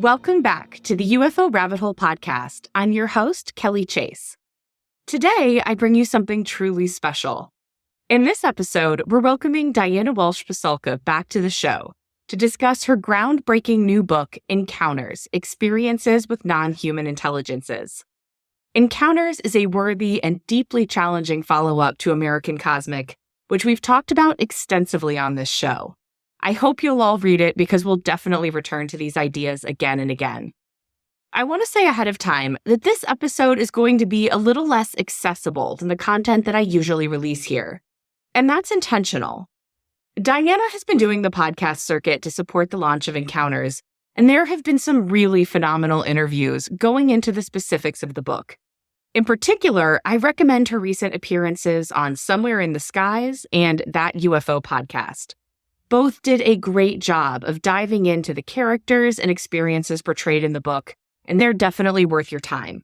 Welcome back to the UFO Rabbit Hole podcast. I'm your host, Kelly Chase. Today, I bring you something truly special. In this episode, we're welcoming Diana Walsh Pasulka back to the show to discuss her groundbreaking new book, Encounters: Experiences with Non-Human Intelligences. Encounters is a worthy and deeply challenging follow-up to American Cosmic, which we've talked about extensively on this show. I hope you'll all read it because we'll definitely return to these ideas again and again. I want to say ahead of time that this episode is going to be a little less accessible than the content that I usually release here. And that's intentional. Diana has been doing the podcast circuit to support the launch of Encounters, and there have been some really phenomenal interviews going into the specifics of the book. In particular, I recommend her recent appearances on Somewhere in the Skies and That UFO podcast. Both did a great job of diving into the characters and experiences portrayed in the book, and they're definitely worth your time.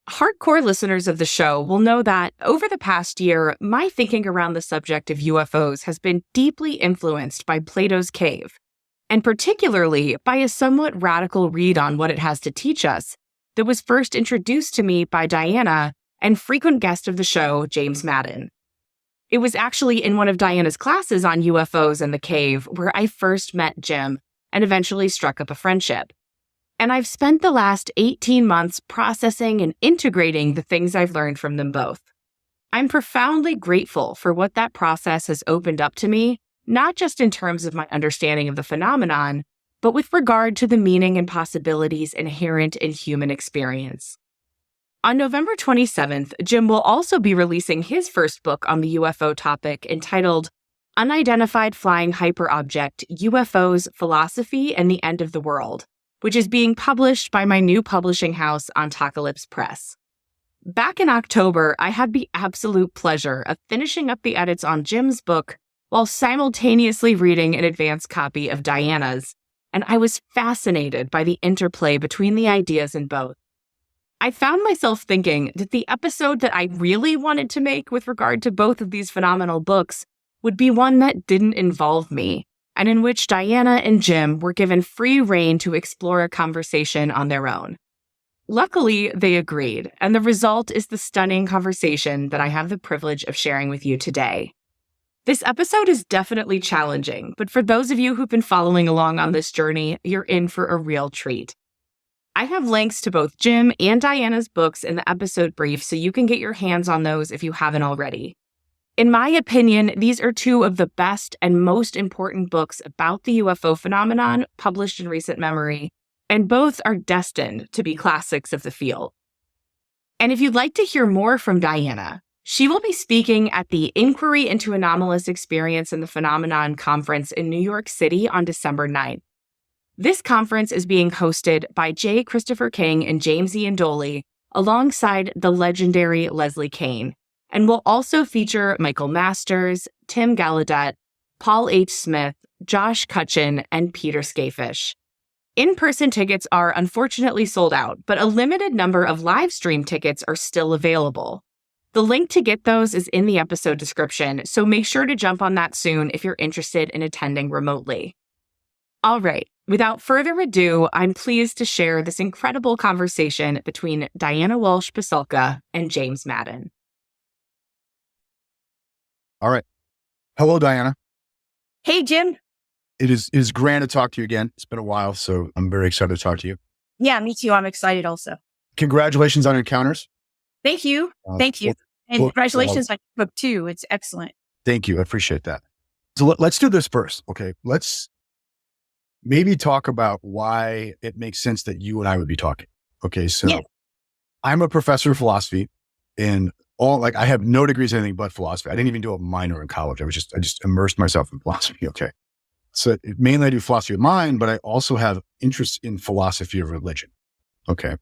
Hardcore listeners of the show will know that over the past year, my thinking around the subject of UFOs has been deeply influenced by Plato's Cave, and particularly by a somewhat radical read on what it has to teach us that was first introduced to me by Diana and frequent guest of the show, James Madden. It was actually in one of Diana's classes on UFOs and the cave where I first met Jim and eventually struck up a friendship. And I've spent the last 18 months processing and integrating the things I've learned from them both. I'm profoundly grateful for what that process has opened up to me, not just in terms of my understanding of the phenomenon, but with regard to the meaning and possibilities inherent in human experience. On November 27th, Jim will also be releasing his first book on the UFO topic entitled Unidentified Flying Hyperobject: UFOs, Philosophy, and the End of the World, which is being published by my new publishing house, Ontocalypse Press. Back in October, I had the absolute pleasure of finishing up the edits on Jim's book while simultaneously reading an advanced copy of Diana's, and I was fascinated by the interplay between the ideas in both. I found myself thinking that the episode that I really wanted to make with regard to both of these phenomenal books would be one that didn't involve me, and in which Diana and Jim were given free rein to explore a conversation on their own. Luckily, they agreed, and the result is the stunning conversation that I have the privilege of sharing with you today. This episode is definitely challenging, but for those of you who've been following along on this journey, you're in for a real treat. I have links to both Jim and Diana's books in the episode brief, so you can get your hands on those if you haven't already. In my opinion, these are two of the best and most important books about the UFO phenomenon published in recent memory, and both are destined to be classics of the field. And if you'd like to hear more from Diana, she will be speaking at the Inquiry into Anomalous Experience in the Phenomenon conference in New York City on December 9th. This conference is being hosted by J. Christopher King and James Ian Doley alongside the legendary Leslie Kean, and will also feature Michael Masters, Tim Gallaudet, Paul H. Smith, Josh Cutchin, and Peter Skafish. In-person tickets are unfortunately sold out, but a limited number of live stream tickets are still available. The link to get those is in the episode description, so make sure to jump on that soon if you're interested in attending remotely. All right, without further ado, I'm pleased to share this incredible conversation between Diana Walsh Pasulka and James Madden. All right. Hello, Diana. Hey, Jim. It is grand to talk to you again. It's been a while, so I'm very excited to talk to you. Yeah, me too. I'm excited also. Congratulations on Encounters. Thank you. Thank you. And congratulations on your book too. It's excellent. Thank you. I appreciate that. So let's do this first. Okay. Let's maybe talk about why it makes sense that you and I would be talking. Okay. So yeah. I'm a professor of philosophy in I have no degrees in anything but philosophy. I didn't even do a minor in college. I just immersed myself in philosophy. Okay. So mainly I do philosophy of mind, but I also have interest in philosophy of religion. Okay.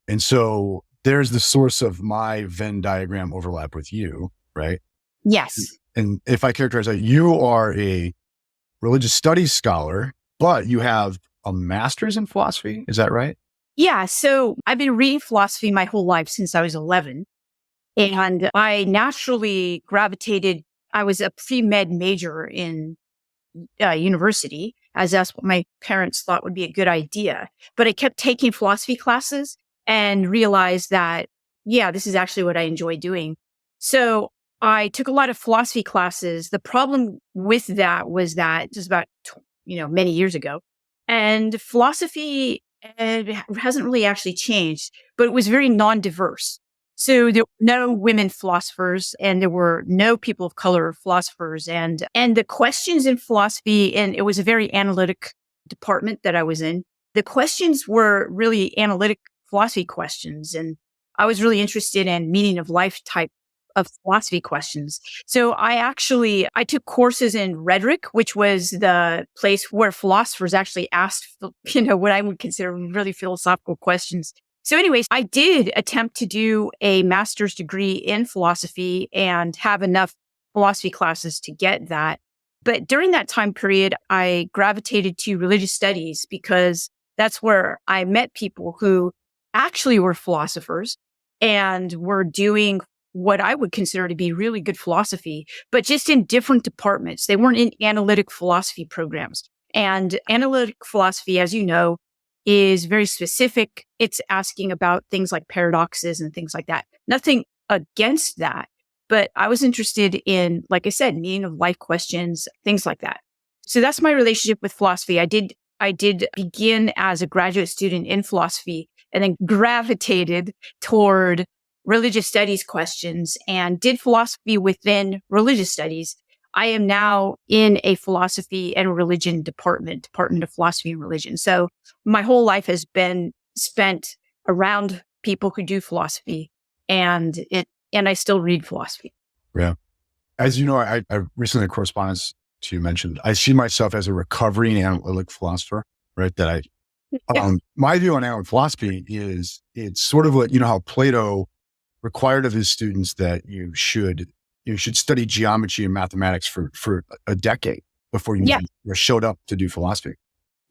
And so there's the source of my Venn diagram overlap with you, right? Yes. And if I characterize that, you are a religious studies scholar, but you have a master's in philosophy. Is that right? Yeah. So I've been reading philosophy my whole life since I was 11. And I naturally gravitated. I was a pre-med major in university. as that's what my parents thought would be a good idea. But I kept taking philosophy classes and realized that, yeah, this is actually what I enjoy doing. So I took a lot of philosophy classes. The problem with that was that just about, many years ago, and philosophy hasn't really actually changed, but it was very non-diverse. So there were no women philosophers and there were no people of color philosophers and the questions in philosophy, and it was a very analytic department that I was in. The questions were really analytic philosophy questions. And I was really interested in meaning of life type of philosophy questions. So I took courses in rhetoric, which was the place where philosophers actually asked, what I would consider really philosophical questions. So anyways, I did attempt to do a master's degree in philosophy and have enough philosophy classes to get that. But during that time period, I gravitated to religious studies because that's where I met people who actually were philosophers and were doing what I would consider to be really good philosophy, but just in different departments. They weren't in analytic philosophy programs. And analytic philosophy, as you know, is very specific. It's asking about things like paradoxes and things like that. Nothing against that, but I was interested in, like I said, meaning of life questions, things like that. So that's my relationship with philosophy. I did begin as a graduate student in philosophy and then gravitated toward religious studies questions and did philosophy within religious studies. I am now in a philosophy and religion department of philosophy and religion. So my whole life has been spent around people who do philosophy and I still read philosophy. Yeah. As you know, I recently, in correspondence to you mentioned, I see myself as a recovering analytic philosopher, right? My view on analytic philosophy is it's sort of like, how Plato required of his students that you should study geometry and mathematics for a decade before you showed up to do philosophy.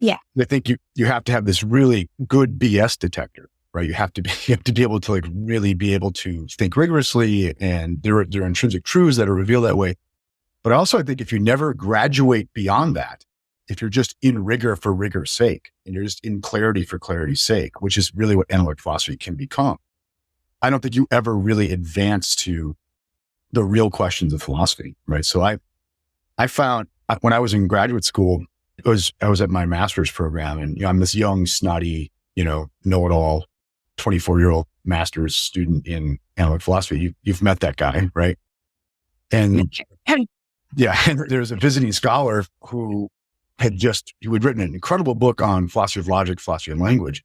Yeah. I think you have to have this really good BS detector, right? You have to be able to really be able to think rigorously, and there are intrinsic truths that are revealed that way. But also I think if you never graduate beyond that, if you're just in rigor for rigor's sake, and you're just in clarity for clarity's sake, which is really what analytic philosophy can become, I don't think you ever really advance to the real questions of philosophy, right? So I found when I was in graduate school, I was at my master's program, and I'm this young, snotty, know-it-all, 24-year-old master's student in analytic philosophy. You've met that guy, right? And yeah, and there's a visiting scholar who had written an incredible book on philosophy of logic, philosophy of language.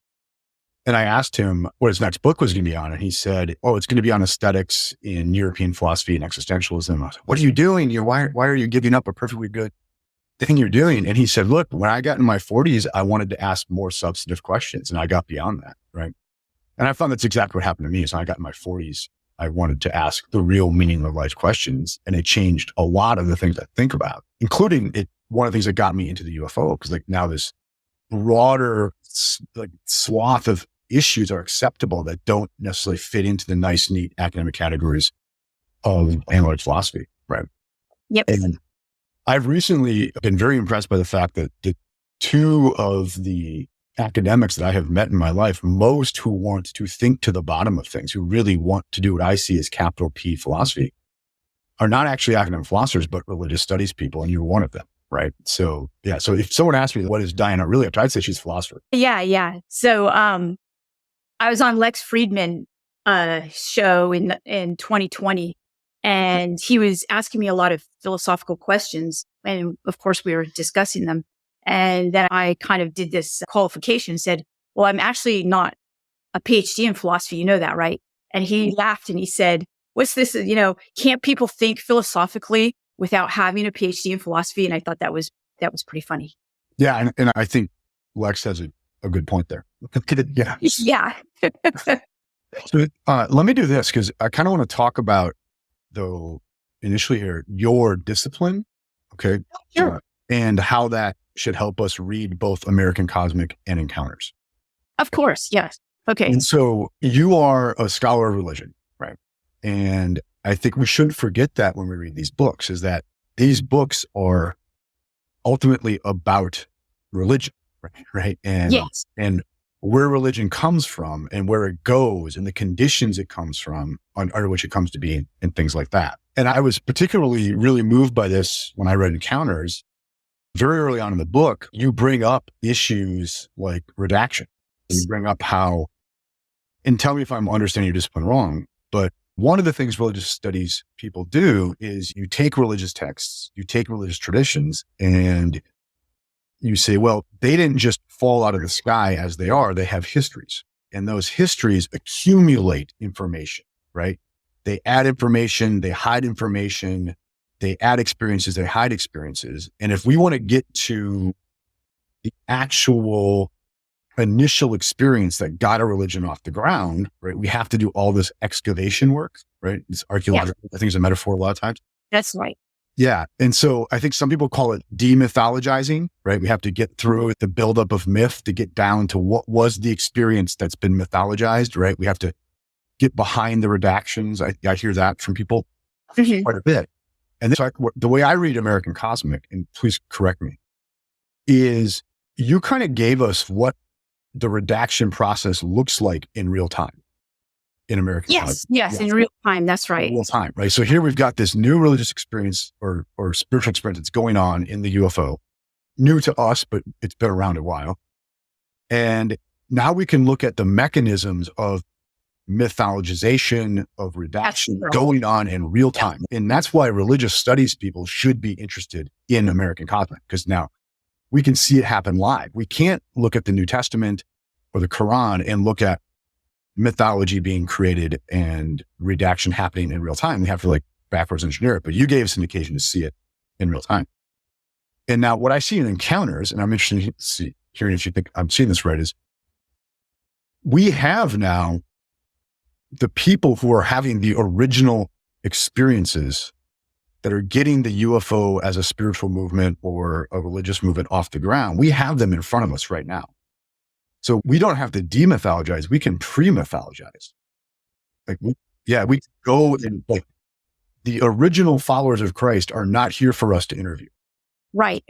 And I asked him what his next book was going to be on. And he said, it's going to be on aesthetics in European philosophy and existentialism. I was like, what are you doing? Why are you giving up a perfectly good thing you're doing? And he said, look, when I got in my 40s, I wanted to ask more substantive questions, and I got beyond that. Right. And I found that's exactly what happened to me. So I got in my 40s, I wanted to ask the real meaning of life questions. And it changed a lot of the things I think about, including one of the things that got me into the UFO, because now this broader swath of issues are acceptable that don't necessarily fit into the nice, neat academic categories of analytic philosophy. Right. Yep. And I've recently been very impressed by the fact that the two of the academics that I have met in my life, most who want to think to the bottom of things, who really want to do what I see as capital P philosophy, are not actually academic philosophers, but religious studies people. And you're one of them. Right. So, yeah. So if someone asked me, what is Diana really up to? I'd say she's a philosopher. Yeah. Yeah. So, I was on Lex Friedman, show in 2020, and he was asking me a lot of philosophical questions. And of course we were discussing them. And then I kind of did this qualification and said, well, I'm actually not a PhD in philosophy. You know that, right? And he laughed and he said, what's this? Can't people think philosophically without having a PhD in philosophy? And I thought that was pretty funny. Yeah. And I think Lex has a good point there. Yeah. Yeah. So let me do this, because I kind of want to talk about, though, initially here, your discipline. Okay. Sure. And how that should help us read both American Cosmic and Encounters. Of course. Yes. Okay. And so you are a scholar of religion, right? And I think we shouldn't forget that when we read these books, is that these books are ultimately about religion, right? And, Yes. and where religion comes from and where it goes and the conditions it comes from under which it comes to be and things like that. And I was particularly really moved by this when I read Encounters. Very early on in the book, you bring up issues like redaction. You bring up how, and tell me if I'm understanding your discipline wrong, but one of the things religious studies people do is you take religious texts, you take religious traditions, and you say, well, they didn't just fall out of the sky as they are. They have histories, and those histories accumulate information, right? They add information, they hide information, they add experiences, they hide experiences. And if we want to get to the actual initial experience that got a religion off the ground, right, we have to do all this excavation work, right? This archaeological, I think is a metaphor a lot of times. That's right. Yeah. And so I think some people call it demythologizing, right? We have to get through the buildup of myth to get down to what was the experience that's been mythologized, right? We have to get behind the redactions. I hear that from people quite a bit. And this, the way I read American Cosmic, and please correct me, is you kind of gave us what the redaction process looks like in real time in American Cosmic. Yes, in real time. That's right. Real time, right? So here we've got this new religious experience or spiritual experience that's going on in the UFO, new to us, but it's been around a while. And now we can look at the mechanisms of mythologization, of redaction going on in real time. And that's why religious studies people should be interested in American Cosmic, because now we can see it happen live. We can't look at the New Testament or the Quran and look at mythology being created and redaction happening in real time. We have to backwards engineer it, but you gave us an occasion to see it in real time. And now what I see in Encounters, and I'm interested in hearing if you think I'm seeing this right, is we have now the people who are having the original experiences that are getting the UFO as a spiritual movement or a religious movement off the ground. We have them in front of us right now. So we don't have to demythologize. We can pre-mythologize. We go and the original followers of Christ are not here for us to interview. Right.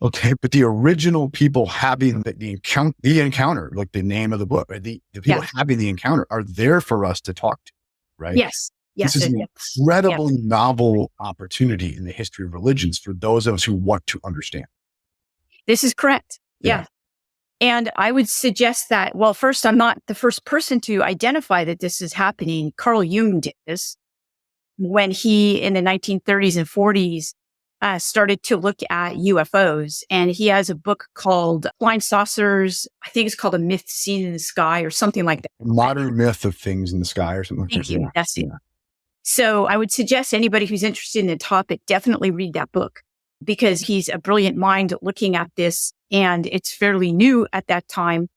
Okay. But the original people having the encounter, like the name of the book, right? The people having the encounter are there for us to talk to, right? Yes. This is an incredibly novel opportunity in the history of religions for those of us who want to understand. This is correct. Yeah. And I would suggest that, well, first, I'm not the first person to identify that this is happening. Carl Jung did this when he, in the 1930s and 40s, started to look at UFOs. And he has a book called Flying Saucers. I think it's called A Myth Seen in the Sky or something like that. Modern Myth of Things in the Sky or something like that. Thank you. That's it. So I would suggest anybody who's interested in the topic definitely read that book, because he's a brilliant mind looking at this, and it's fairly new at that time.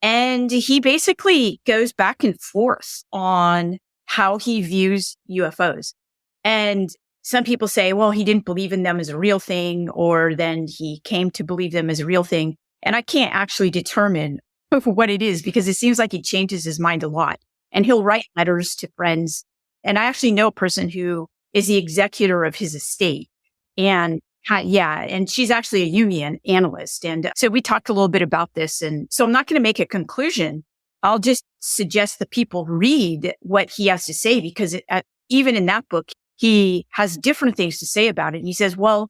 And he basically goes back and forth on how he views UFOs. And some people say, well, he didn't believe in them as a real thing, or then he came to believe them as a real thing. And I can't actually determine what it is, because it seems like he changes his mind a lot. And he'll write letters to friends. And I actually know a person who is the executor of his estate. And and she's actually a Jungian analyst. And so we talked a little bit about this. And so I'm not going to make a conclusion. I'll just suggest that people read what he has to say, because even in that book, he has different things to say about it. And he says, well,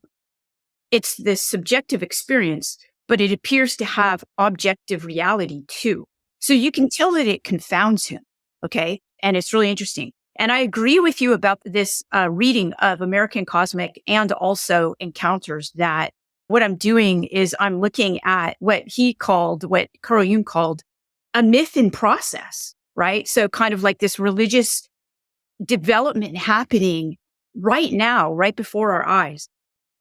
it's this subjective experience, but it appears to have objective reality too. So you can tell that it confounds him. Okay. And it's really interesting. And I agree with you about this reading of American Cosmic and also Encounters, that what I'm doing is I'm looking at what Carl Jung called a myth in process, right? So kind of like this religious development happening right now, right before our eyes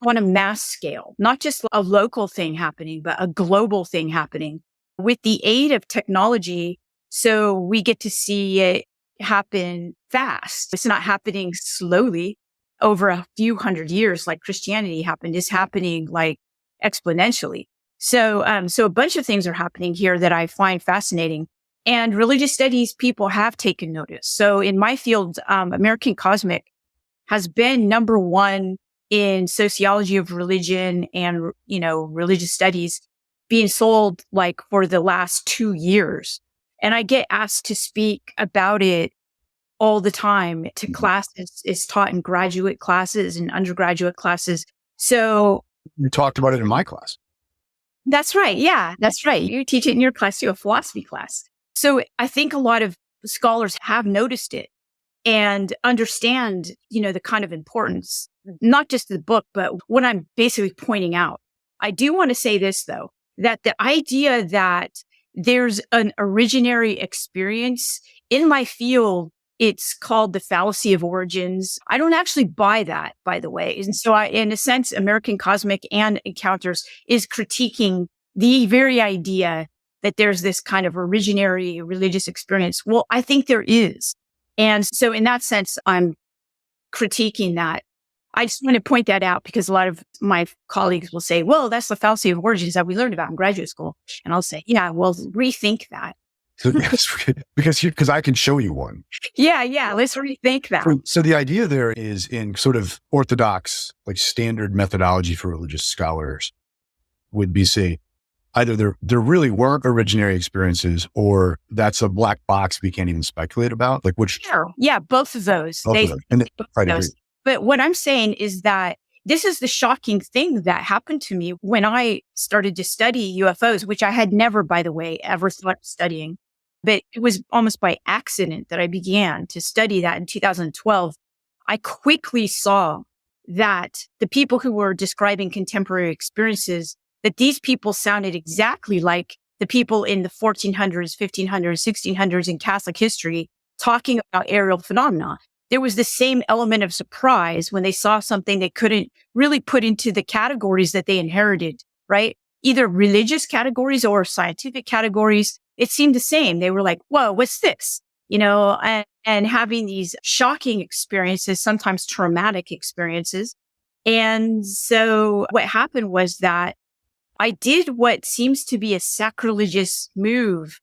on a mass scale, not just a local thing happening, but a global thing happening with the aid of technology. So we get to see it happen fast. It's not happening slowly over a few hundred years like Christianity happened. It's happening exponentially. So a bunch of things are happening here that I find fascinating. And religious studies people have taken notice. So in my field, American Cosmic has been number one in sociology of religion and, religious studies, being sold like for the last 2 years. And I get asked to speak about it all the time to classes. It's taught in graduate classes and undergraduate classes. So You talked about it in my class. that's right. Yeah, that's right. You teach it in your class too, a philosophy class. So I think a lot of scholars have noticed it and understand, the kind of importance, not just the book, but what I'm basically pointing out. I do want to say this though, that the idea that there's an originary experience in my field, it's called the fallacy of origins. I don't actually buy that, by the way. And so in a sense, American Cosmic and Encounters is critiquing the very idea that there's this kind of originary religious experience. Well, I think there is. And so in that sense, I'm critiquing that. I just want to point that out because a lot of my colleagues will say, well, that's the fallacy of origins that we learned about in graduate school. And I'll say, yeah, well, rethink that. So, yes, because I can show you one. Yeah. Let's rethink that. So the idea there is in sort of orthodox, like standard methodology for religious scholars would be say, either there really weren't originary experiences or that's a black box we can't even speculate about. Like which? Sure. Yeah, both of those. Both of those. And But what I'm saying is that this is the shocking thing that happened to me when I started to study UFOs, which I had never, by the way, ever thought of studying. But it was almost by accident that I began to study that in 2012. I quickly saw that the people who were describing contemporary experiences, that these people sounded exactly like the people in the 1400s, 1500s, 1600s in Catholic history talking about aerial phenomena. There was the same element of surprise when they saw something they couldn't really put into the categories that they inherited, right? Either religious categories or scientific categories. It seemed the same. They were like, whoa, what's this? And having these shocking experiences, sometimes traumatic experiences. And so what happened was that I did what seems to be a sacrilegious move.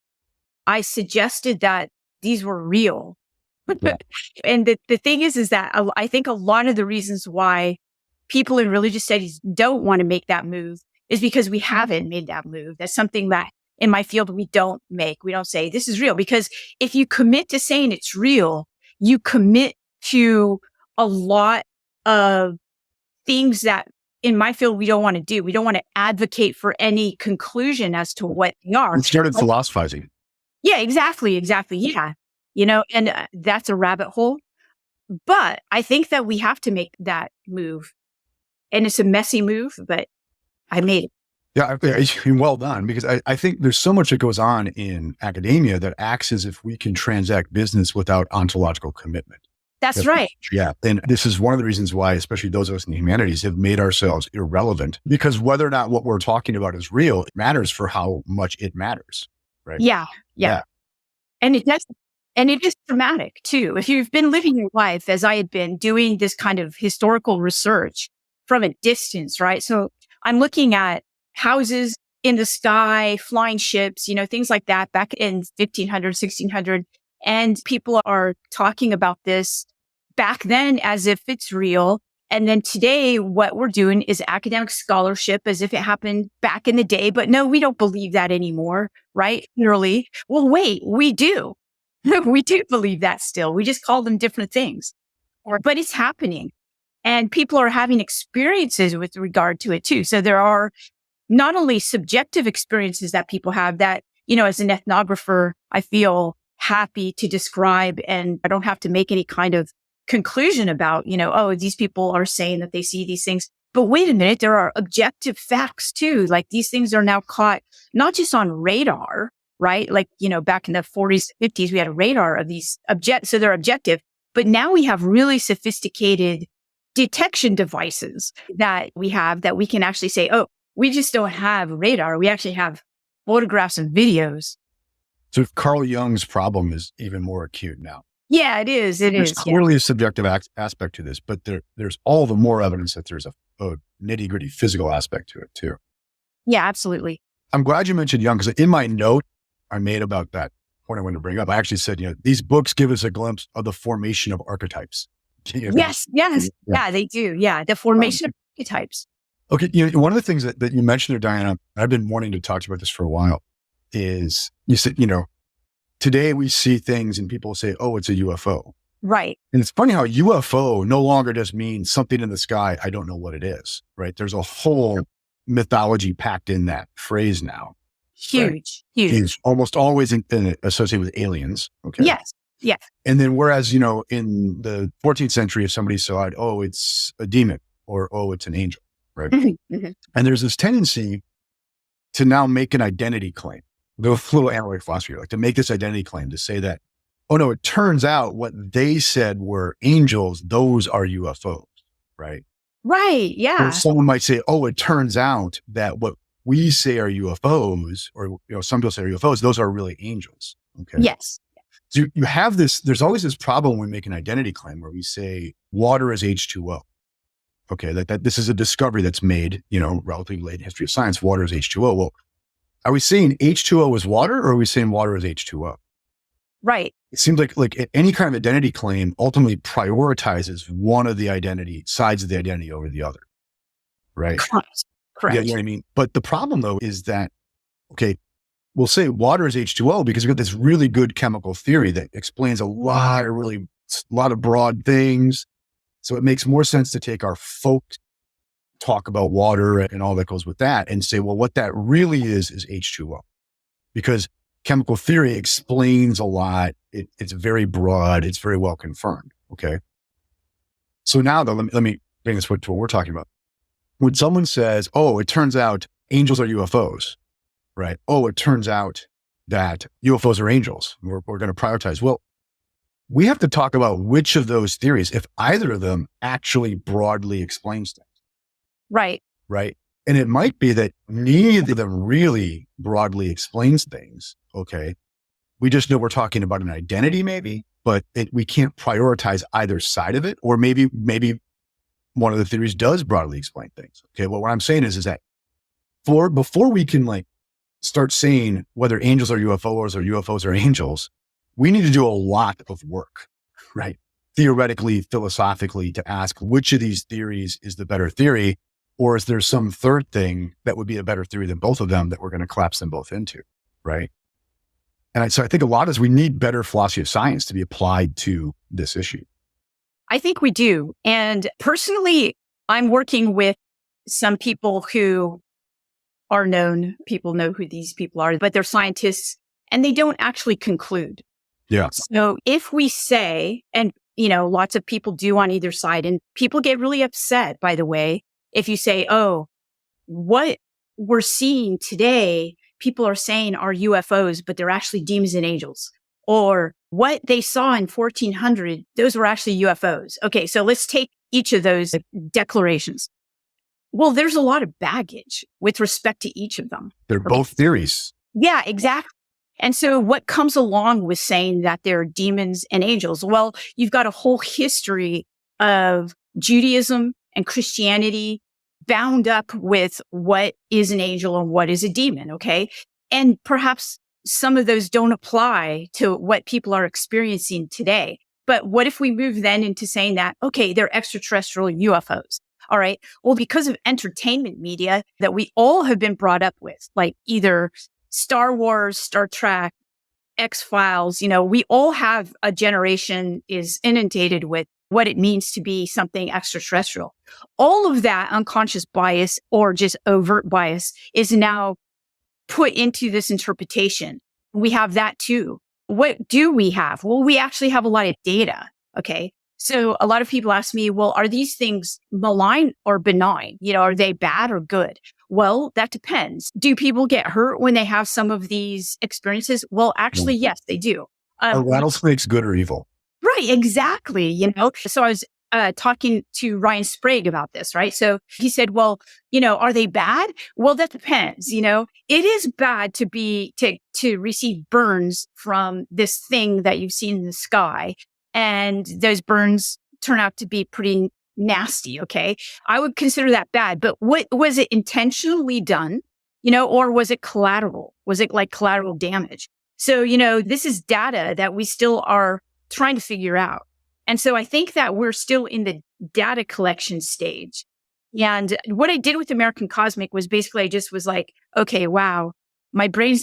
I suggested that these were real. And the thing is that I think a lot of the reasons why people in religious studies don't want to make that move is because we haven't made that move. That's something that in my field we don't make. We don't say this is real, because if you commit to saying it's real, you commit to a lot of things that in my field we don't want to do. We don't want to advocate for any conclusion as to what they are. We started philosophizing. Yeah, exactly. Yeah. And that's a rabbit hole. But I think that we have to make that move. And it's a messy move, but I made it. Yeah, well done. Because I think there's so much that goes on in academia that acts as if we can transact business without ontological commitment. That's right. Yeah. And this is one of the reasons why, especially those of us in the humanities, have made ourselves irrelevant, because whether or not what we're talking about is real, it matters for how much it matters. Right. Yeah. And it does. And it is traumatic too. If you've been living your life as I had been doing this kind of historical research from a distance, right? So I'm looking at houses in the sky, flying ships, things like that back in 1500, 1600. And people are talking about this back then as if it's real. And then today, what we're doing is academic scholarship as if it happened back in the day. But no, we don't believe that anymore, right? Literally. Well, wait, we do. We do believe that still. We just call them different things. But it's happening. And people are having experiences with regard to it too. So there are not only subjective experiences that people have that, as an ethnographer, I feel happy to describe, and I don't have to make any kind of conclusion about, these people are saying that they see these things. But wait a minute, there are objective facts too. Like these things are now caught not just on radar, right? Like, back in the 40s, 50s, we had a radar of these objects. So they're objective, but now we have really sophisticated detection devices that we have that we can actually say, oh, we just don't have radar. We actually have photographs and videos. So Carl Jung's problem is even more acute now. Yeah, it is. There's clearly a subjective aspect to this, but there's all the more evidence that there's a nitty gritty physical aspect to it too. Yeah, absolutely. I'm glad you mentioned Jung, because in my note I made about that point I wanted to bring up, I actually said, these books give us a glimpse of the formation of archetypes. Yes. Yeah, they do. Yeah. The formation of archetypes. Okay. One of the things that you mentioned there, Diana, I've been wanting to talk to you about this for a while, is you said, today we see things and people say, oh, it's a UFO. Right. And it's funny how UFO no longer just means something in the sky. I don't know what it is, right? There's a whole mythology packed in that phrase now. Huge. It's almost always associated with aliens. Okay. Yes. Yeah. And then whereas, in the 14th century, if somebody saw it, oh, it's a demon or, oh, it's an angel, right? Mm-hmm. And there's this tendency to now make an identity claim. The little analytic philosophy, like to make this identity claim to say that, oh no, it turns out what they said were angels, those are UFOs, right? Right. Yeah. Or someone might say, oh, it turns out that what we say are UFOs, or some people say are UFOs, those are really angels. Okay. Yes. So you have this, there's always this problem when we make an identity claim where we say water is H2O. Okay, that this is a discovery that's made, relatively late in history of science, water is H2O. Well, are we saying H2O is water, or are we saying water is H2O? Right. It seems like any kind of identity claim ultimately prioritizes one of the sides of the identity over the other. Right. Correct. Yeah, you know what I mean? But the problem though is that, okay, we'll say water is H2O because we've got this really good chemical theory that explains a lot of broad things. So it makes more sense to take our folk talk about water and all that goes with that and say, well, what that really is H2O, because chemical theory explains a lot. It's very broad. It's very well confirmed. Okay. So now though, let me bring this to what we're talking about. When someone says, oh, it turns out angels are UFOs, right? Oh, it turns out that UFOs are angels. We're going to prioritize. Well, we have to talk about which of those theories, if either of them actually broadly explains things. Right. Right. And it might be that neither of them really broadly explains things. Okay. We just know we're talking about an identity maybe, but we can't prioritize either side of it. Or maybe one of the theories does broadly explain things. Okay. Well, what I'm saying is that before we can start saying whether angels are UFOs or UFOs are angels, we need to do a lot of work, right? Theoretically, philosophically, to ask which of these theories is the better theory, or is there some third thing that would be a better theory than both of them that we're going to collapse them both into, right? And so I think a lot is we need better philosophy of science to be applied to this issue. I think we do. And personally, I'm working with some people who are known. People know who these people are, but they're scientists and they don't actually conclude. Yeah. So if we say, and lots of people do on either side, and people get really upset, by the way, if you say, oh, what we're seeing today, people are saying are UFOs, but they're actually demons and angels. Or what they saw in 1400, those were actually UFOs. Okay, so let's take each of those declarations. Well, there's a lot of baggage with respect to each of them. They're both theories. Yeah, exactly. And so what comes along with saying that they're demons and angels? Well, you've got a whole history of Judaism and Christianity bound up with what is an angel and what is a demon. Okay. And perhaps some of those don't apply to what people are experiencing today. But what if we move then into saying that, okay, they're extraterrestrial UFOs. All right. Well, because of entertainment media that we all have been brought up with, like either Star Wars, Star Trek, X-Files, we all have a generation is inundated with what it means to be something extraterrestrial. All of that unconscious bias or just overt bias is now put into this interpretation. We have that too. What do we have? Well, we actually have a lot of data. Okay. So a lot of people ask me, well, are these things malign or benign? Are they bad or good? Well, that depends. Do people get hurt when they have some of these experiences? Well, actually, yes, they do. Are rattlesnakes good or evil? Right, exactly. So I was talking to Ryan Sprague about this, right? So he said, well, are they bad? Well, that depends. It is bad to receive burns from this thing that you've seen in the sky. And those burns turn out to be pretty nasty. Okay. I would consider that bad, but what was it intentionally done, or was it collateral? Was it like collateral damage? So, this is data that we still are trying to figure out. And so I think that we're still in the data collection stage. And what I did with American Cosmic was basically I just was like, okay, wow, my brain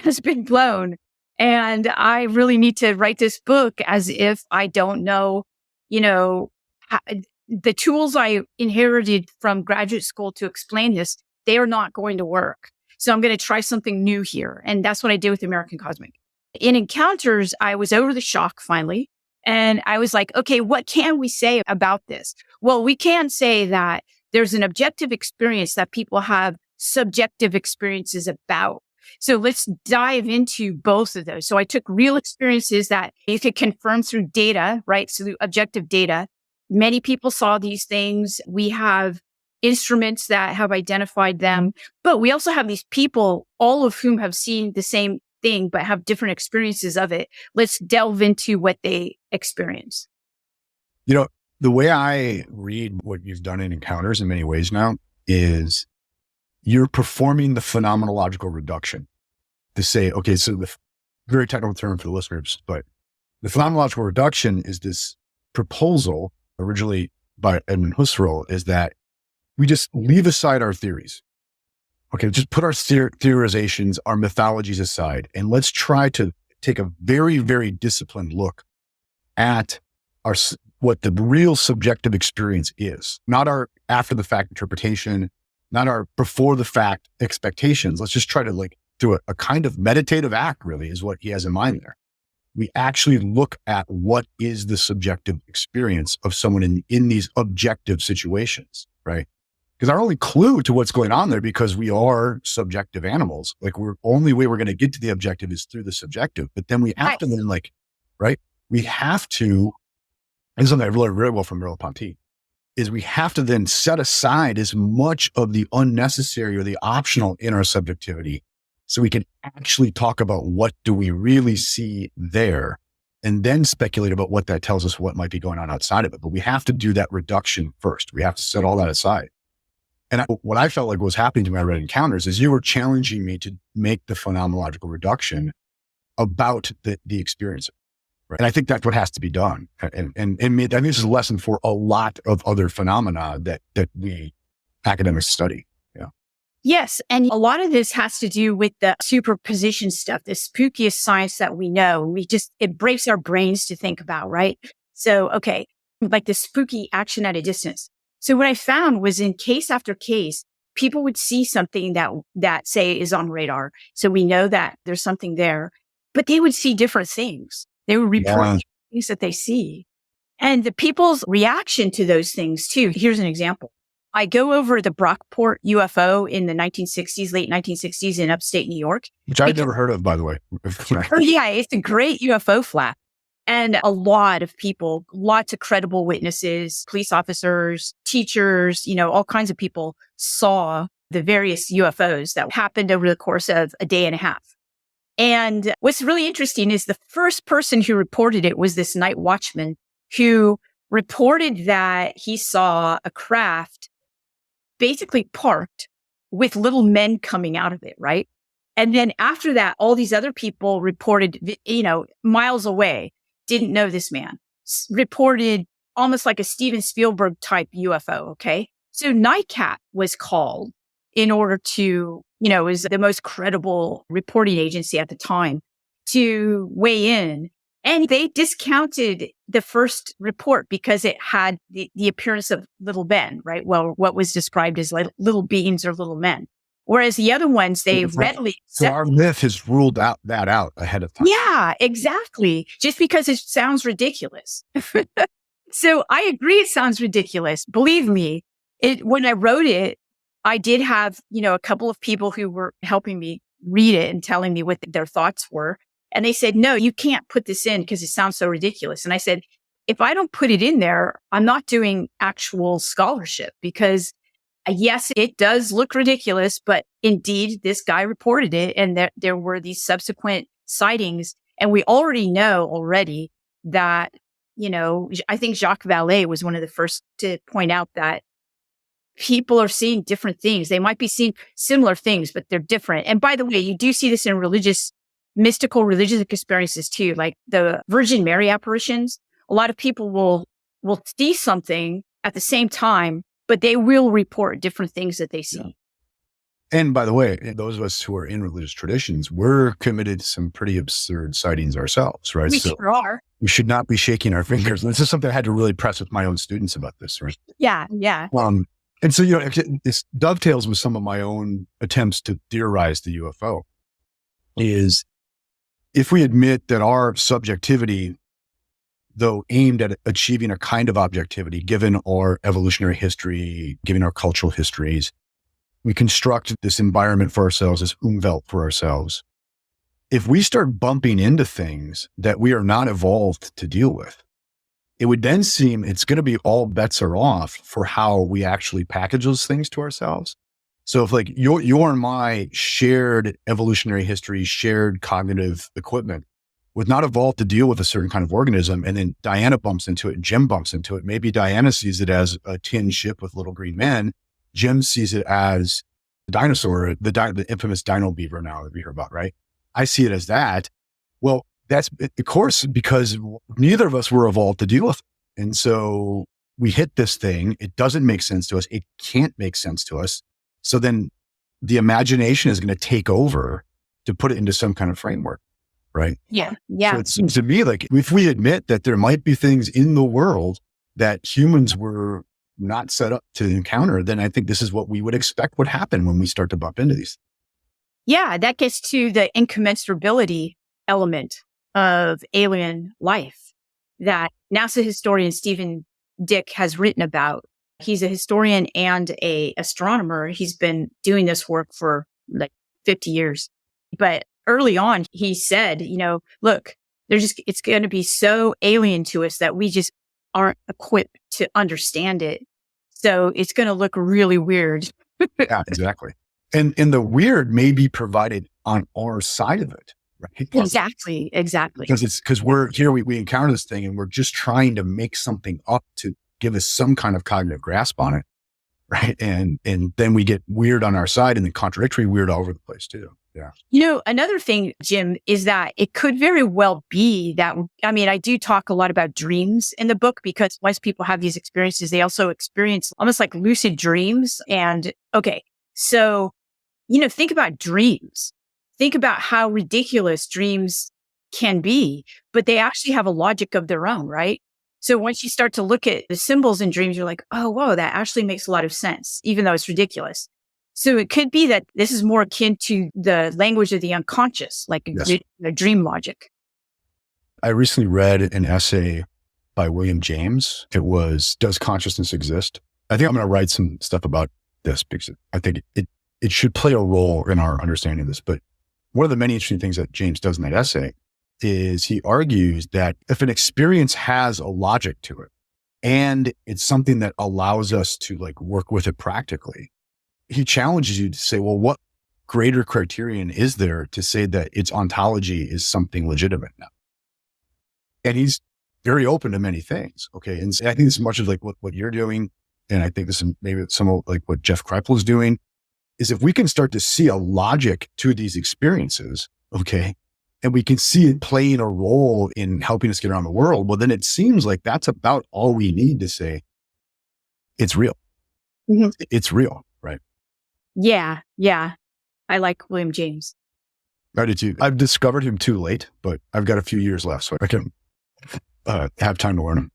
has been blown. And I really need to write this book as if I don't know, the tools I inherited from graduate school to explain this, they are not going to work. So I'm going to try something new here. And that's what I did with American Cosmic. In Encounters, I was over the shock finally. And I was like, okay, what can we say about this? Well, we can say that there's an objective experience that people have subjective experiences about. So let's dive into both of those. So I took real experiences that you could confirm through data, right? So objective data. Many people saw these things. We have instruments that have identified them, but we also have these people, all of whom have seen the same thing, but have different experiences of it. Let's delve into what they experience. The way I read what you've done in Encounters in many ways now is you're performing the phenomenological reduction to say, okay, so the very technical term for the listeners, but the phenomenological reduction is this proposal originally by Edmund Husserl, is that we just leave aside our theories. Okay, just put our theorizations, our mythologies aside, and let's try to take a very, very disciplined look at what the real subjective experience is, not our after the fact interpretation, not our before the fact expectations. Let's just try to do a kind of meditative act, really, is what he has in mind there. We actually look at what is the subjective experience of someone in these objective situations, right? Because our only clue to what's going on there, because we are subjective animals, only way we're going to get to the objective is through the subjective. But then we have to then right? We have to, and something I really, really well from Merleau-Ponty, is we have to then set aside as much of the unnecessary or the optional in our subjectivity so we can actually talk about what do we really see there and then speculate about what that tells us what might be going on outside of it. But we have to do that reduction first. We have to set all that aside. And what I felt like was happening to me when I read Encounters is you were challenging me to make the phenomenological reduction about the experience. Right? And I think that's what has to be done. And I think this is a lesson for a lot of other phenomena that we academics study. Yeah. Yes. And a lot of this has to do with the superposition stuff, the spookiest science that we know. It breaks our brains to think about, right? So, okay, like the spooky action at a distance. So what I found was in case after case, people would see something that say is on radar. So we know that there's something there, but they would see different things. They would report things that they see. And the people's reaction to those things too. Here's an example. I go over the Brockport UFO in the 1960s, late 1960s in upstate New York. Which I'd never heard of, by the way. Oh yeah, it's a great UFO flat. And a lot of people, lots of credible witnesses, police officers, teachers, all kinds of people saw the various UFOs that happened over the course of a day and a half. And what's really interesting is the first person who reported it was this night watchman who reported that he saw a craft basically parked with little men coming out of it, right? And then after that, all these other people reported, miles away, didn't know this man, reported almost like a Steven Spielberg type UFO. Okay. So NICAP was called in order to, was the most credible reporting agency at the time to weigh in. And they discounted the first report because it had the appearance of little men, right? Well, what was described as little beings or little men. Whereas the other ones, they readily So our myth has ruled that out ahead of time. Yeah, exactly. Just because it sounds ridiculous. So I agree it sounds ridiculous. Believe me, when I wrote it, I did have, a couple of people who were helping me read it and telling me what their thoughts were. And they said, no, you can't put this in because it sounds so ridiculous. And I said, if I don't put it in there, I'm not doing actual scholarship because yes, it does look ridiculous, but indeed, this guy reported it and there were these subsequent sightings. And we already know that, I think Jacques Vallée was one of the first to point out that people are seeing different things. They might be seeing similar things, but they're different. And by the way, you do see this in mystical religious experiences too, like the Virgin Mary apparitions. A lot of people will see something at the same time but they will report different things that they see. Yeah. And by the way, those of us who are in religious traditions, we're committed to some pretty absurd sightings ourselves, right? We sure are. We should not be shaking our fingers. And this is something I had to really press with my own students about this, right? Yeah. And so, this dovetails with some of my own attempts to theorize the UFO is if we admit that our subjectivity, though aimed at achieving a kind of objectivity, given our evolutionary history, given our cultural histories, we construct this environment for ourselves, this Umwelt for ourselves. If we start bumping into things that we are not evolved to deal with, it would then seem it's going to be all bets are off for how we actually package those things to ourselves. So if like your and my shared evolutionary history, shared cognitive equipment was not evolved to deal with a certain kind of organism, and then Diana bumps into it and Jim bumps into it, maybe Diana sees it as a tin ship with little green men. Jim sees it as the dinosaur, the infamous dino beaver now that we hear about, right? I see it as that. Well, that's, of course, because neither of us were evolved to deal with it. And so we hit this thing. It doesn't make sense to us. It can't make sense to us. So then the imagination is going to take over to put it into some kind of framework, right? Yeah. So it seems to me like if we admit that there might be things in the world that humans were not set up to encounter, then I think this is what we would expect would happen when we start to bump into these. Yeah, that gets to the incommensurability element of alien life that NASA historian Stephen Dick has written about. He's a historian and an astronomer. He's been doing this work for like 50 years. But early on, he said, look, it's going to be so alien to us that we just aren't equipped to understand it. So it's going to look really weird. Yeah, exactly. And the weird may be provided on our side of it, right? Exactly. Because we're here, we encounter this thing and we're just trying to make something up to give us some kind of cognitive grasp on it, right? And then we get weird on our side and then contradictory weird all over the place too. Yeah. Another thing, Jim, is that it could very well be that, I do talk a lot about dreams in the book because once people have these experiences, they also experience almost like lucid dreams. And okay, so, think about dreams. Think about how ridiculous dreams can be, but they actually have a logic of their own, right? So once you start to look at the symbols in dreams, you're like, oh, whoa, that actually makes a lot of sense, even though it's ridiculous. So it could be that this is more akin to the language of the unconscious, like a dream logic. I recently read an essay by William James. It was, Does Consciousness Exist? I think I'm going to write some stuff about this because I think it should play a role in our understanding of this. But one of the many interesting things that James does in that essay is he argues that if an experience has a logic to it and it's something that allows us to like work with it practically, he challenges you to say, well, what greater criterion is there to say that its ontology is something legitimate now? And he's very open to many things. Okay. And I think this is much of like what you're doing. And I think this is maybe some of like what Jeff Kripal is doing is if we can start to see a logic to these experiences, okay, and we can see it playing a role in helping us get around the world, well, then it seems like that's about all we need to say it's real. Mm-hmm. It's real, right? Yeah. I like William James. I did too. I've discovered him too late, but I've got a few years left, so I can have time to learn him.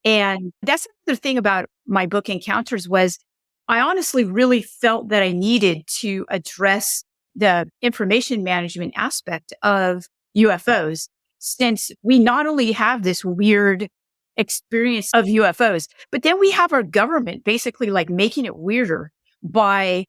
And that's another thing about my book Encounters was I honestly really felt that I needed to address the information management aspect of UFOs, since we not only have this weird experience of UFOs, but then we have our government basically like making it weirder by,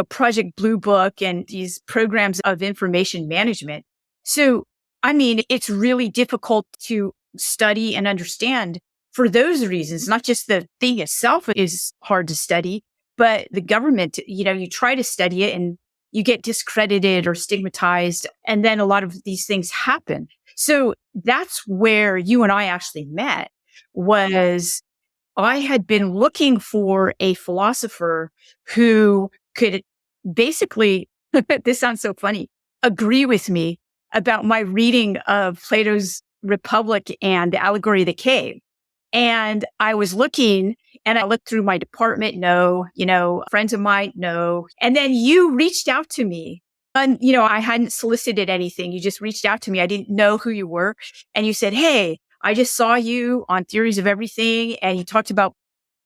Project Blue Book and these programs of information management. So, it's really difficult to study and understand for those reasons. Not just the thing itself is hard to study, but the government, you try to study it and you get discredited or stigmatized. And then a lot of these things happen. So that's where you and I actually met. Was I had been looking for a philosopher who could basically, this sounds so funny, agree with me about my reading of Plato's Republic and the Allegory of the Cave. And I was looking And I looked through my department, no, friends of mine, no. And then you reached out to me. And, I hadn't solicited anything. You just reached out to me. I didn't know who you were. And you said, hey, I just saw you on Theories of Everything. And you talked about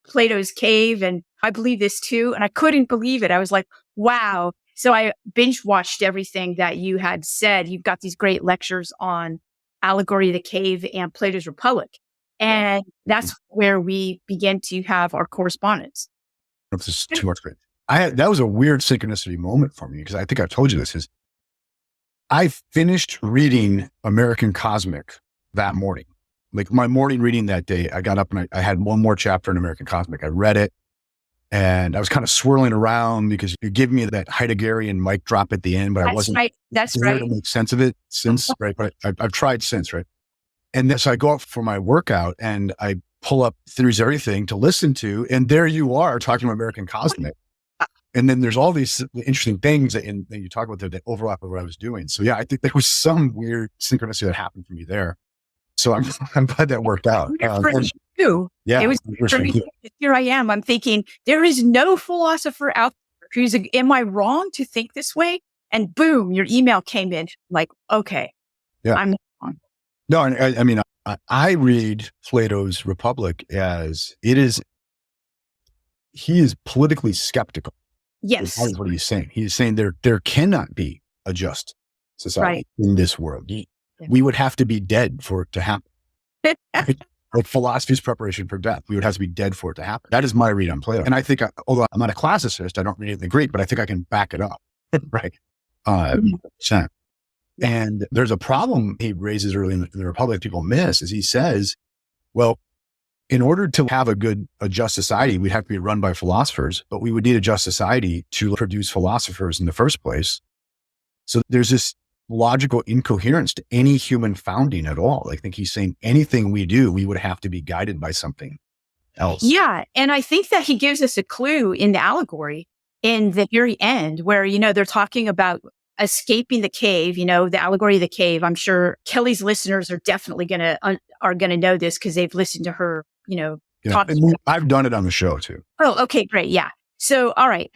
Plato's cave. And I believe this too. And I couldn't believe it. I was like, wow. So I binge watched everything that you had said. You've got these great lectures on Allegory of the Cave and Plato's Republic. And that's where we began to have our correspondence. This is too much great. That was a weird synchronicity moment for me, because I think I've told you this, is I finished reading American Cosmic that morning. Like my morning reading that day, I got up and I had one more chapter in American Cosmic. I read it and I was kind of swirling around because you give me that Heideggerian mic drop at the end, but I wasn't That's able right. to make sense of it since, right? But I've tried since, right? And then, so I go up for my workout and I pull up Theories of Everything to listen to, and there you are talking about American Cosmic. And then there's all these interesting things that you talk about there that overlap with what I was doing. So yeah, I think there was some weird synchronicity that happened for me there. So I'm glad that worked out. Yeah, it was for me. Here I am. I'm thinking there is no philosopher out there who's, am I wrong to think this way? And boom, your email came in. Like, okay, yeah, I'm on. No, and I mean, I read Plato's Republic as he is politically skeptical. Yes. That is what he's saying. He's saying there cannot be a just society in this world. We would have to be dead for it to happen. Like philosophy's preparation for death. We would have to be dead for it to happen. That is my read on Plato. And I think, although I'm not a classicist, I don't read it in the Greek, but I think I can back it up. Right. 100%. And there's a problem he raises early in the Republic people miss, is he says, well, in order to have a just society, we'd have to be run by philosophers, but we would need a just society to produce philosophers in the first place. So there's this logical incoherence to any human founding at all. I think he's saying anything we do, we would have to be guided by something else. Yeah. And I think that he gives us a clue in the allegory in the very end where, they're talking about escaping the cave, the allegory of the cave. I'm sure Kelly's listeners are definitely going to know this because they've listened to her, talk. And I've done it on the show too. Oh, okay, great. Yeah. So, all right.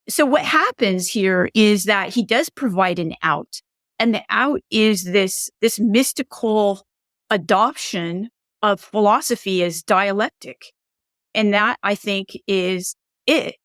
So what happens here is that he does provide an out, and the out is this mystical adoption of philosophy as dialectic. And that, I think, is it.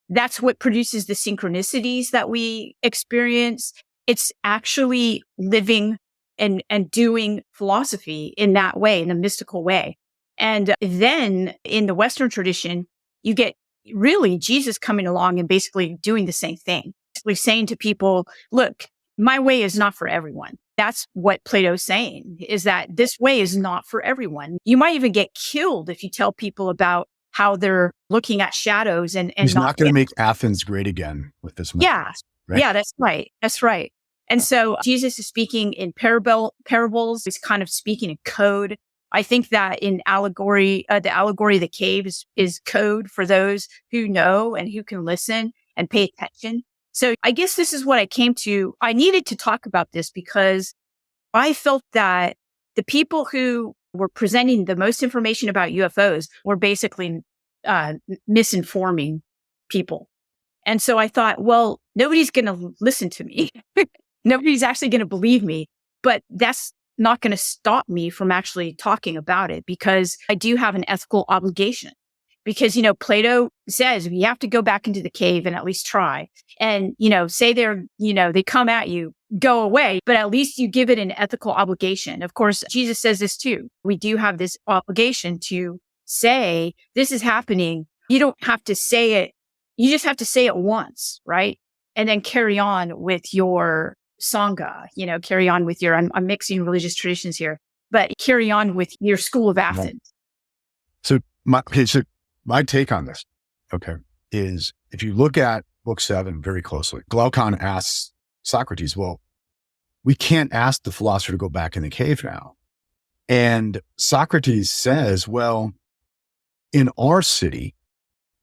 That's what produces the synchronicities that we experience. It's actually living and doing philosophy in that way, in a mystical way. And then in the Western tradition, you get really Jesus coming along and basically doing the same thing. Basically saying to people, look, my way is not for everyone. That's what Plato's saying, is that this way is not for everyone. You might even get killed if you tell people about how they're looking at shadows and he's not going to make Athens great again with this message. Yeah. Right? Yeah, that's right. That's right. And so Jesus is speaking in parables. He's kind of speaking in code. I think that in allegory, the allegory of the cave is code for those who know and who can listen and pay attention. So I guess this is what I came to. I needed to talk about this because I felt that the people who were presenting the most information about UFOs were basically misinforming people. And so I thought, well, nobody's going to listen to me. Nobody's actually going to believe me. But that's not going to stop me from actually talking about it, because I do have an ethical obligation. Because, Plato says we have to go back into the cave and at least try. And, say they come at you, go away, but at least you give it an ethical obligation. Of course, Jesus says this too. We do have this obligation to say, this is happening. You don't have to say it. You just have to say it once, right? And then carry on with your Sangha, carry on with your, I'm mixing religious traditions here, but carry on with your school of Athens. So my take on this, is if you look at book 7 very closely, Glaucon asks Socrates, well, we can't ask the philosopher to go back in the cave now. And Socrates says, well, in our city,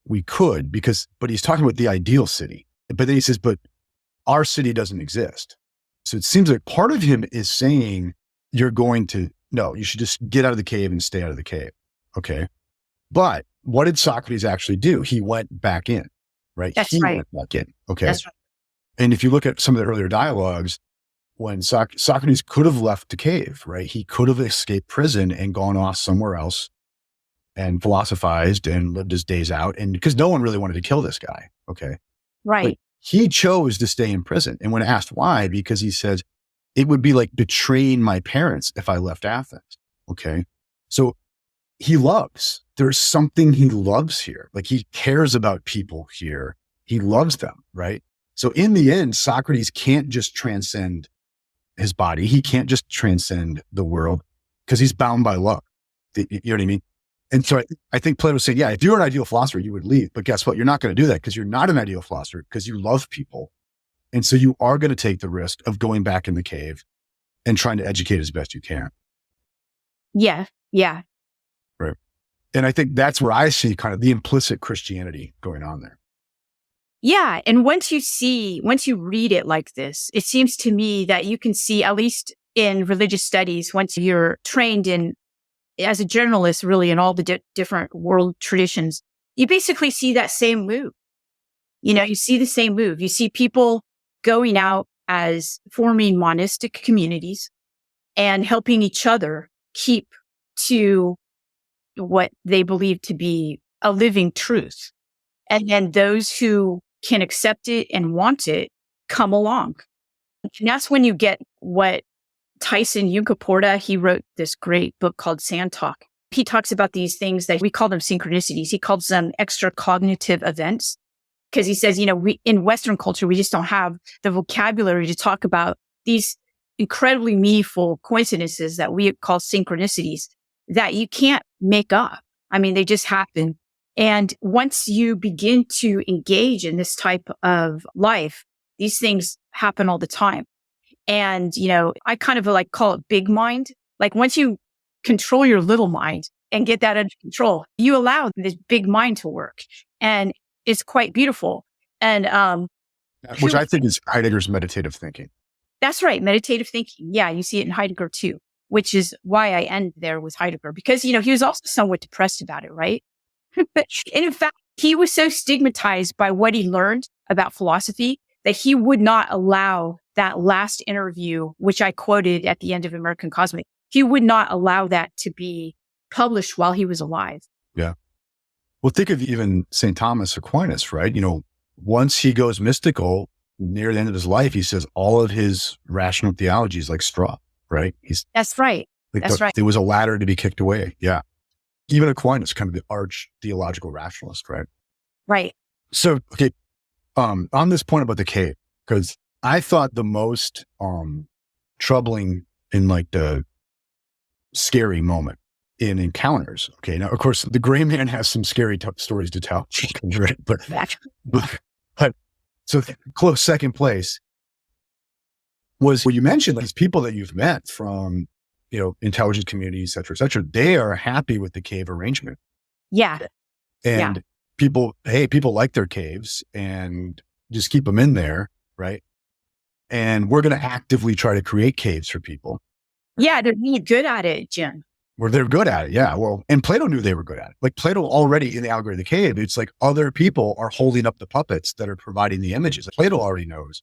we could, but he's talking about the ideal city. But then he says, but our city doesn't exist. So it seems like part of him is saying, you should just get out of the cave and stay out of the cave. Okay. But what did Socrates actually do? He went back in, right? That's he right. went back in. Okay. That's right. And if you look at some of the earlier dialogues, when Socrates could have left the cave, right? He could have escaped prison and gone off somewhere else and philosophized and lived his days out. And because no one really wanted to kill this guy. Okay. Right. But he chose to stay in prison. And when asked why, because he says, it would be like betraying my parents if I left Athens. Okay. So there's something he loves here. Like he cares about people here. He loves them. Right. So in the end, Socrates can't just transcend his body. He can't just transcend the world because he's bound by love. You know what I mean? And so I think Plato said, yeah, if you're an ideal philosopher, you would leave. But guess what? You're not going to do that because you're not an ideal philosopher because you love people. And so you are going to take the risk of going back in the cave and trying to educate as best you can. Yeah. Yeah. Right. And I think that's where I see kind of the implicit Christianity going on there. Yeah. And once you read it like this, it seems to me that you can see, at least in religious studies, once you're trained as a journalist, really in all the different world traditions, you basically see that same move. You see the same move. You see people going out as forming monastic communities and helping each other keep to what they believe to be a living truth. And then those who can accept it and want it come along. And that's when you get what Tyson Yunkaporta, he wrote this great book called Sand Talk. He talks about these things that we call them synchronicities. He calls them extra cognitive events because he says, we in Western culture, we just don't have the vocabulary to talk about these incredibly meaningful coincidences that we call synchronicities that you can't make up. I mean, they just happen. And once you begin to engage in this type of life, these things happen all the time. And, I kind of like call it big mind. Like once you control your little mind and get that under control, you allow this big mind to work. And it's quite beautiful. And, which I think is Heidegger's meditative thinking. That's right. Meditative thinking. Yeah. You see it in Heidegger too, which is why I end there with Heidegger because, he was also somewhat depressed about it, right? And in fact, he was so stigmatized by what he learned about philosophy that he would not allow that last interview, which I quoted at the end of American Cosmic, he would not allow that to be published while he was alive. Yeah. Well, think of even St. Thomas Aquinas, right? Once he goes mystical near the end of his life, he says all of his rational theology is like straw, right? That's right. That's right. There was a ladder to be kicked away. Yeah. Even Aquinas, kind of the arch theological rationalist, right? Right. So, okay. On this point about the cave, because I thought the most troubling and like the scary moment in encounters. Okay. Now, of course, the gray man has some scary stories to tell, right? But so close second place was what you mentioned, like these people that you've met from, intelligence communities, et cetera, they are happy with the cave arrangement. Yeah. And people like their caves and just keep them in there. Right. And we're going to actively try to create caves for people. Yeah. They're really good at it, Jim. They're good at it. Yeah. Well, and Plato knew they were good at it. Like Plato already in the Allegory of the Cave, it's like other people are holding up the puppets that are providing the images. Like Plato already knows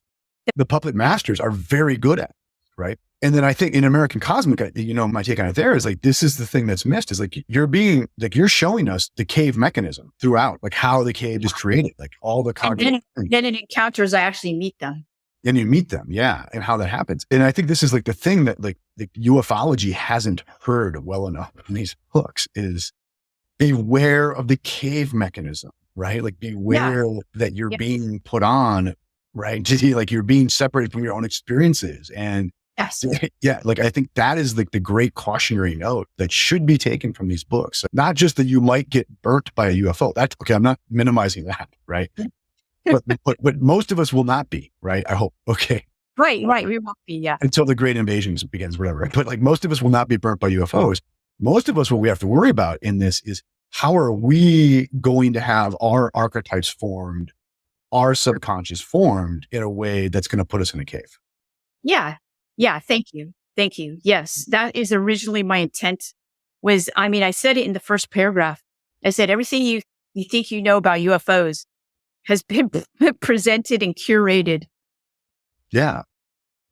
the puppet masters are very good at it. Right. And then I think in American Cosmic, my take on it there is like, this is the thing that's missed is like, you're showing us the cave mechanism throughout, like how the cave is created, like all the cognitive. Then in encounters, I actually meet them. And you meet them. Yeah. And how that happens. And I think this is like the thing that like the ufology hasn't heard well enough in these books is beware of the cave mechanism, right? Like beware that you're being put on, right? Like you're being separated from your own experiences. And yeah, like I think that is like the great cautionary note that should be taken from these books. Not just that you might get burnt by a UFO. That's okay. I'm not minimizing that, right? but most of us will not be, right? I hope. Okay. Right. We won't be, yeah. Until the great invasion begins, whatever. But like most of us will not be burnt by UFOs. Most of us, what we have to worry about in this is how are we going to have our archetypes formed, our subconscious formed in a way that's going to put us in a cave? Yeah. Yeah. Thank you. Yes. That is originally my intent I said it in the first paragraph. I said, everything you think you know about UFOs has been presented and curated. Yeah.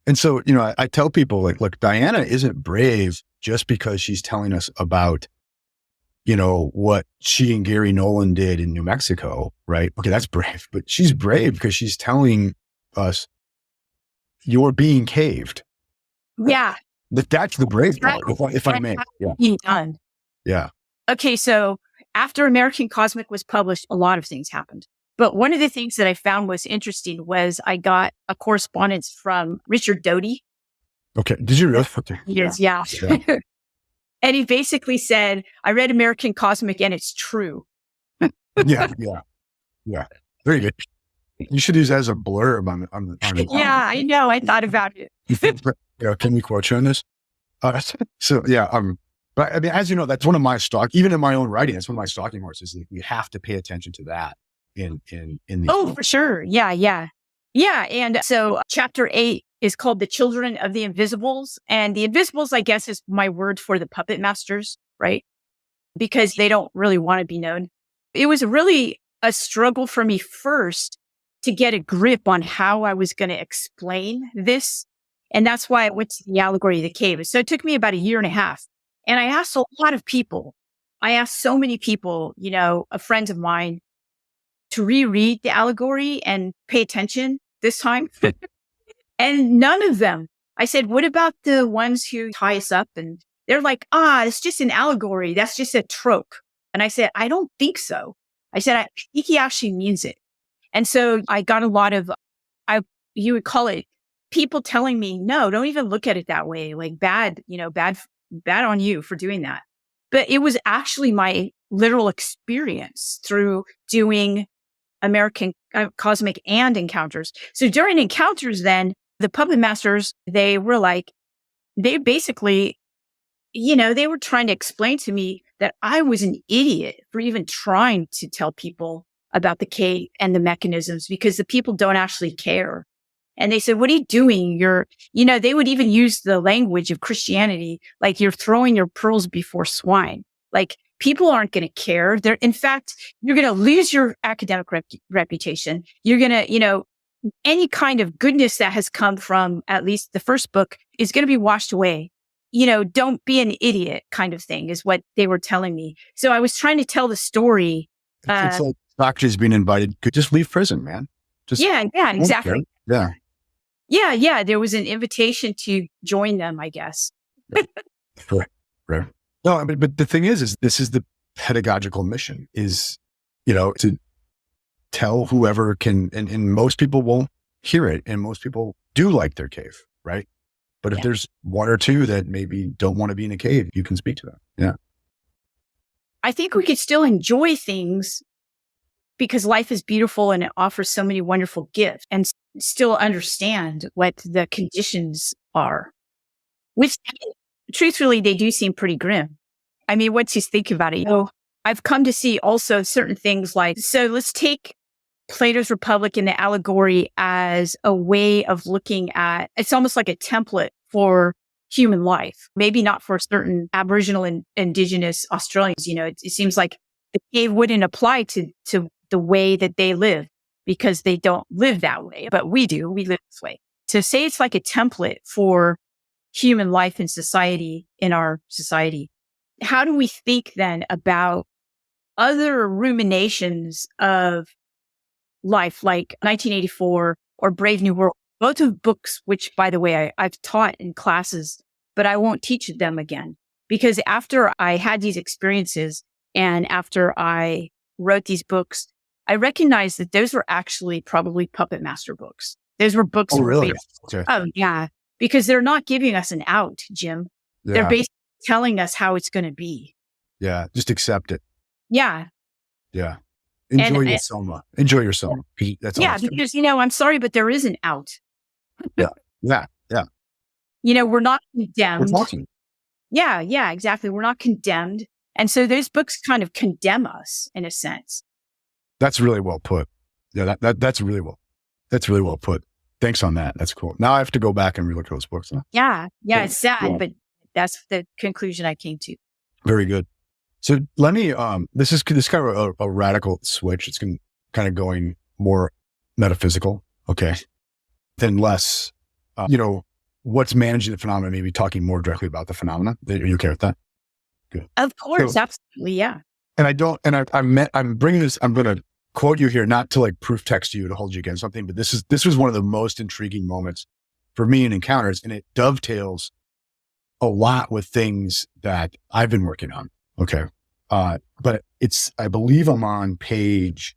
And so, I tell people like, look, Diana isn't brave just because she's telling us about, what she and Gary Nolan did in New Mexico, right? Okay, that's brave, but she's brave because she's telling us you're being caved. Yeah. That's the brave part, if I may. Yeah. Being done. Yeah. Okay. So after American Cosmic was published, a lot of things happened. But one of the things that I found was interesting was I got a correspondence from Richard Doty. Okay. Did you really? Okay. Yes. Yeah. And he basically said, I read American Cosmic and it's true. Yeah. Very good. You should use that as a blurb on the Yeah, I know. I thought about it. Can we quote you on this? So yeah, but I mean, as you know, that's one of my even in my own writing, that's one of my stalking horses. Like, you have to pay attention to that in these. Oh, for sure. Yeah. And so chapter 8 is called The Children of the Invisibles. And the Invisibles, I guess, is my word for the puppet masters, right? Because they don't really want to be known. It was really a struggle for me first to get a grip on how I was going to explain this. And that's why I went to the allegory of the cave. So it took me about a year and a half. And I asked a lot of people. I asked so many people, a friend of mine, to reread the allegory and pay attention this time. And none of them. I said, what about the ones who tie us up? And they're like, it's just an allegory. That's just a trope. And I said, I don't think so. I said, I think he actually means it. And so I got a lot of, you would call it people telling me, no, don't even look at it that way. Like bad on you for doing that. But it was actually my literal experience through doing American Cosmic and Encounters. So during Encounters, then the puppet masters, they basically, they were trying to explain to me that I was an idiot for even trying to tell people about the cave and the mechanisms, because the people don't actually care. And they said, what are you doing? They would even use the language of Christianity, like you're throwing your pearls before swine. Like people aren't going to care. In fact, you're going to lose your academic reputation. You're going to, any kind of goodness that has come from at least the first book is going to be washed away. Don't be an idiot kind of thing is what they were telling me. So I was trying to tell the story. It's like Socrates being invited, could just leave prison, man. Yeah, exactly. Yeah. There was an invitation to join them, I guess. Right. No, but the thing is this is the pedagogical mission is, to tell whoever can, and most people won't hear it. And most people do like their cave, right? But if there's one or two that maybe don't want to be in a cave, you can speak to them. Yeah. I think we could still enjoy things because life is beautiful and it offers so many wonderful gifts, and still understand what the conditions are. Which, truthfully, they do seem pretty grim. I mean, once you think about it, I've come to see also certain things like, so let's take Plato's Republic and the allegory as a way of looking at, it's almost like a template for human life. Maybe not for certain Aboriginal and Indigenous Australians. It seems like the cave wouldn't apply to the way that they live because they don't live that way, but we do. We live this way. To say it's like a template for human life and society in our society. How do we think then about other ruminations of life, like 1984 or Brave New World, both of books, which, by the way, I've taught in classes, but I won't teach them again. Because after I had these experiences and after I wrote these books, I recognized that those were actually probably puppet master books. Those were books. Oh, really? Okay. Oh, yeah. Because they're not giving us an out, Jim. Yeah. They're basically telling us how it's going to be. Yeah. Just accept it. Yeah. Yeah. Enjoy your soma. Enjoy your soma. That's all. Yeah. Because, I'm sorry, but there is an out. Yeah. We're not condemned. We're talking. Yeah, exactly. We're not condemned. And so those books kind of condemn us in a sense. That's really well put. Yeah, that's really well put. Thanks on that. That's cool. Now I have to go back and relook at those books. Huh? Yeah, it's sad, but that's the conclusion I came to. Very good. So let me, this is kind of a radical switch. It's kind of going more metaphysical. Okay. Then less, what's managing the phenomena, maybe talking more directly about the phenomena. Are you okay with that? Good. Of course. So, absolutely. Yeah. And I'm bringing this, I'm going to quote you here, not to like proof text you to hold you against something, but this was one of the most intriguing moments for me in encounters, and it dovetails a lot with things that I've been working on. Okay. But I believe I'm on page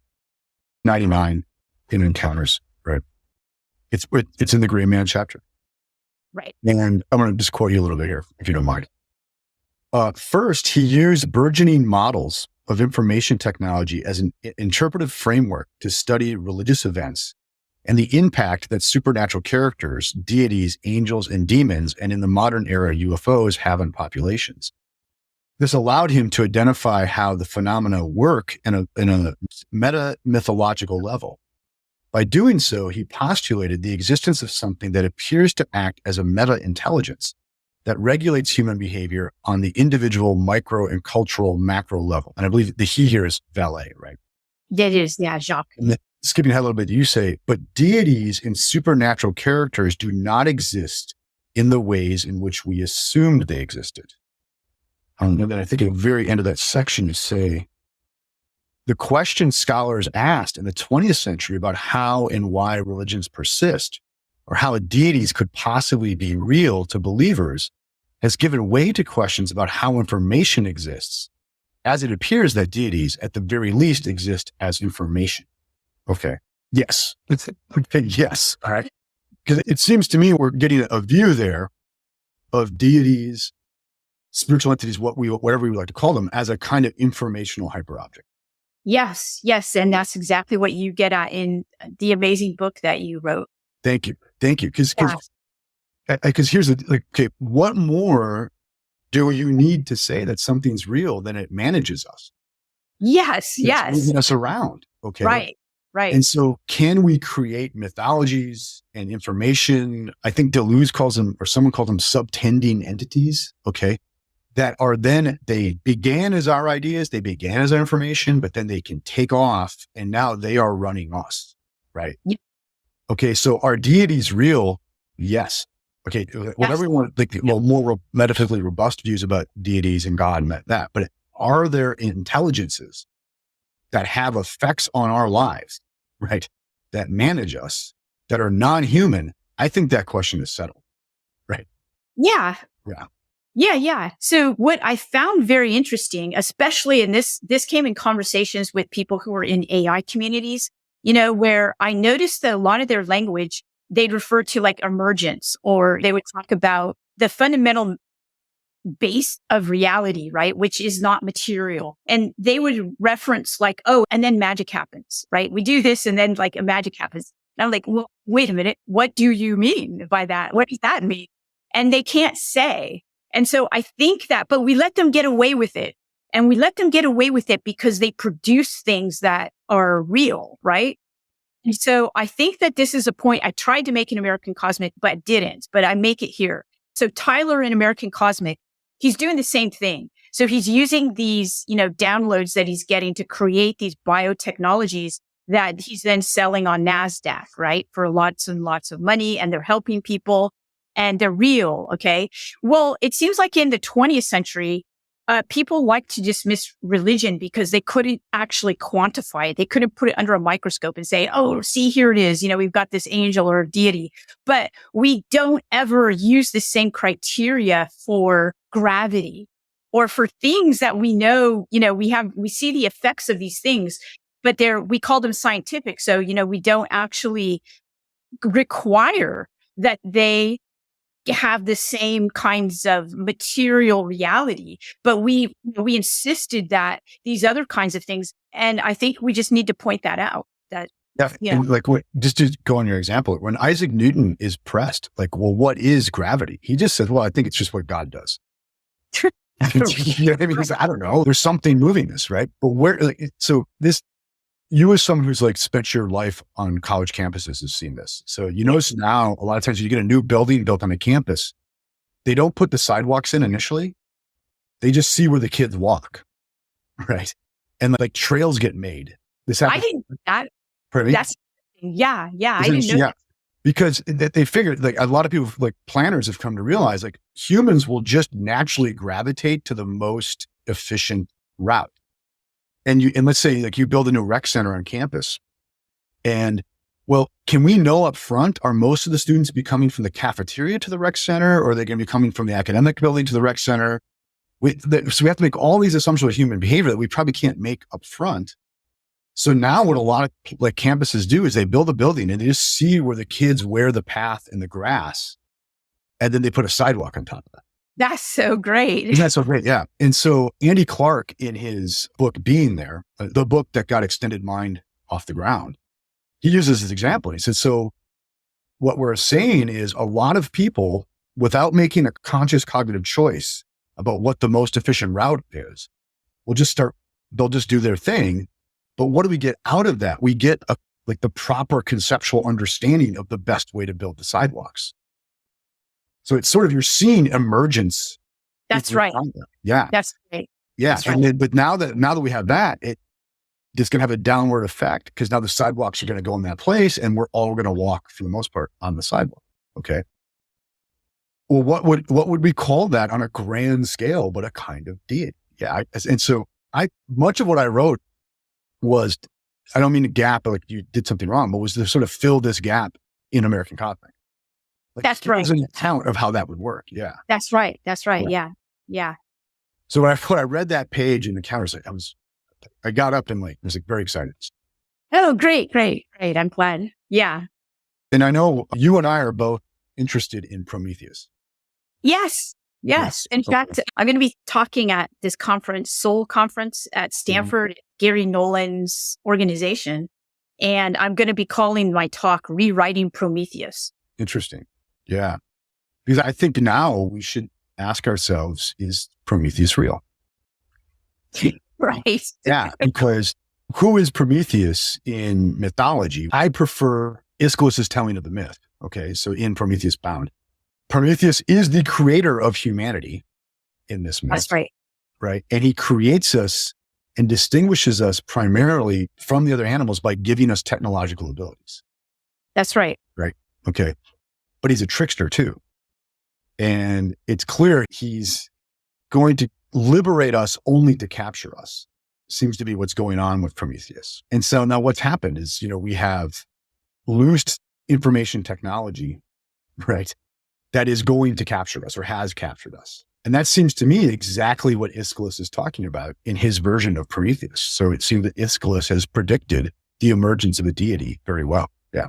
99 in encounters, right? It's in the Gray Man chapter. Right. And I'm going to just quote you a little bit here, if you don't mind. First, he used burgeoning models of information technology as an interpretive framework to study religious events and the impact that supernatural characters, deities, angels, and demons, and in the modern era, UFOs have on populations. This allowed him to identify how the phenomena work in a meta-mythological level. By doing so, he postulated the existence of something that appears to act as a meta-intelligence that regulates human behavior on the individual micro and cultural macro level. And I believe the he here is valet, right? That is, yeah, Jacques. And then, skipping ahead a little bit, you say, but deities and supernatural characters do not exist in the ways in which we assumed they existed. And then I think at the very end of that section, you say, the question scholars asked in the 20th century about how and why religions persist, or how deities could possibly be real to believers, has given way to questions about how information exists, as it appears that deities, at the very least, exist as information. Okay. Yes. Okay. Yes. All right. Because it seems to me we're getting a view there of deities, spiritual entities, whatever we would like to call them, as a kind of informational hyperobject. Yes. Yes. And that's exactly what you get at in the amazing book that you wrote. Thank you. Because here's what more do you need to say that something's real than it manages us? Yes. It's moving us around. Okay. Right. And so can we create mythologies and information? I think Deleuze calls them, or someone called them, subtending entities. Okay. That are then, they began as our ideas, they began as our information, but then they can take off and now they are running us. Right. Yep. Okay. So are deities real? Yes. Okay. Whatever we want, like more metaphysically robust views about deities and God and that, but are there intelligences that have effects on our lives, right? That manage us, that are non-human? I think that question is settled, right? Yeah. Yeah. Yeah. So what I found very interesting, especially in this came in conversations with people who are in AI communities, where I noticed that a lot of their language, they'd refer to like emergence, or they would talk about the fundamental base of reality, right? Which is not material. And they would reference like, oh, and then magic happens, right? We do this and then like a magic happens. And I'm like, well, wait a minute. What do you mean by that? What does that mean? And they can't say. And so I think that, but we let them get away with it. And we let them get away with it because they produce things that are real, right? And so I think that this is a point I tried to make in American Cosmic, but didn't, but I make it here. So Tyler in American Cosmic, he's doing the same thing. So he's using these, downloads that he's getting to create these biotechnologies that he's then selling on NASDAQ, right? For lots and lots of money, and they're helping people and they're real. Okay. Well, it seems like in the 20th century, people like to dismiss religion because they couldn't actually quantify it. They couldn't put it under a microscope and say, oh, see, here it is. We've got this angel or deity, but we don't ever use the same criteria for gravity or for things that we know, we see the effects of these things, but we call them scientific. So, we don't actually require that they have the same kinds of material reality, but we insisted that these other kinds of things. And I think we just need to point that out. That, and just to go on your example, when Isaac Newton is pressed, like, well, what is gravity? He just says, well, I think it's just what God does. You know what I mean? He's like, I don't know. There's something moving this, right? But you as someone who's like spent your life on college campuses has seen this. So you notice now a lot of times you get a new building built on a campus, they don't put the sidewalks in initially. They just see where the kids walk. right? And like trails get made. This I happens. didn't know that. Pardon me? That's, yeah. I Isn't it- didn't know yeah. Because they figured, like, a lot of people, like planners, have come to realize, like, humans will just naturally gravitate to the most efficient route. And let's say, like, you build a new rec center on campus, and well, can we know up front, are most of the students be coming from the cafeteria to the rec center, or are they going to be coming from the academic building to the rec center? So we have to make all these assumptions of human behavior that we probably can't make up front. So now what a lot of like campuses do is they build a building and they just see where the kids wear the path in the grass, and then they put a sidewalk on top of that. That's so great. Isn't that so great? Yeah. And so Andy Clark, in his book, Being There, the book that got extended mind off the ground, he uses this example. He says, so what we're saying is a lot of people, without making a conscious cognitive choice about what the most efficient route is, they'll just do their thing. But what do we get out of that? We get the proper conceptual understanding of the best way to build the sidewalks. So it's sort of, you're seeing emergence. That's right. Yeah. That's great. Yeah. That's right. And then, but now that we have that, it's going to have a downward effect, because now the sidewalks are going to go in that place and we're all going to walk, for the most part, on the sidewalk. Okay. Well, what would we call that on a grand scale, but a kind of deity? Yeah. And so much of what I wrote was, I don't mean to gap, like you did something wrong, but was to sort of fill this gap in American cosmic. Like, that's right. There's an account of how that would work. Yeah. That's right. Yeah. So when I read that page in the counter, I got up and like, I was like very excited. Oh, great. I'm glad. Yeah. And I know you and I are both interested in Prometheus. Yes. In fact, I'm going to be talking at this conference, Soul Conference at Stanford, Gary Nolan's organization. And I'm going to be calling my talk Rewriting Prometheus. Interesting. Yeah. Because I think now we should ask ourselves, is Prometheus real? Right. Yeah. Because who is Prometheus in mythology? I prefer Aeschylus's telling of the myth. Okay. So in Prometheus Bound, Prometheus is the creator of humanity in this myth. That's right. Right. And he creates us and distinguishes us primarily from the other animals by giving us technological abilities. That's right. Right. Okay. But he's a trickster too. And it's clear he's going to liberate us only to capture us. Seems to be what's going on with Prometheus. And so now what's happened is, we have loose information technology, right, that is going to capture us or has captured us. And that seems to me exactly what Aeschylus is talking about in his version of Prometheus. So it seems that Aeschylus has predicted the emergence of a deity very well. Yeah.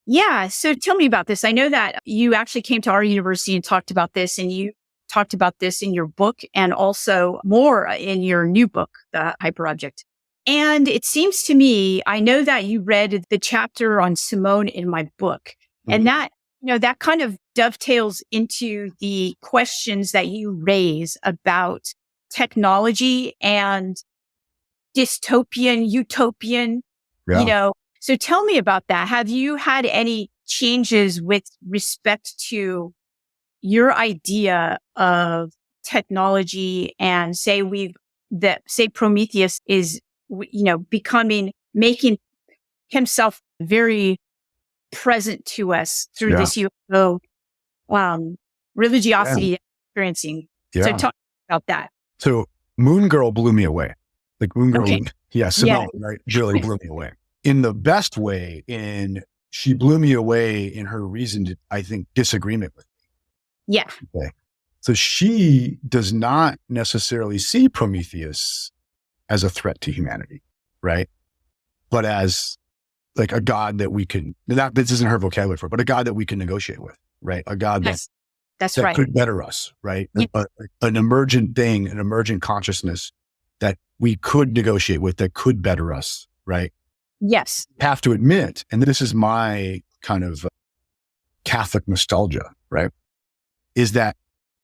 Yeah. So tell me about this. I know that you actually came to our university and talked about this, and you talked about this in your book and also more in your new book, The Hyperobject. And it seems to me, I know that you read the chapter on Simone in my book, and that, that kind of dovetails into the questions that you raise about technology and dystopian, utopian, So tell me about that. Have you had any changes with respect to your idea of technology and say Prometheus is, making himself very present to us through this UFO religiosity experiencing. Yeah. So talk about that. So Moon Girl blew me away. Like Moon Girl, Simone, right? Really blew me away. In the best way, she blew me away in her reasoned, I think, disagreement with me. Yeah. Okay. So she does not necessarily see Prometheus as a threat to humanity, right? But as like a god that this isn't her vocabulary for it, but a god that we can negotiate with, right? A god that's that right. could better us, right? Yeah. An emergent thing, an emergent consciousness that we could negotiate with, that could better us, right? Yes. Have to admit, and this is my kind of Catholic nostalgia, right? Is that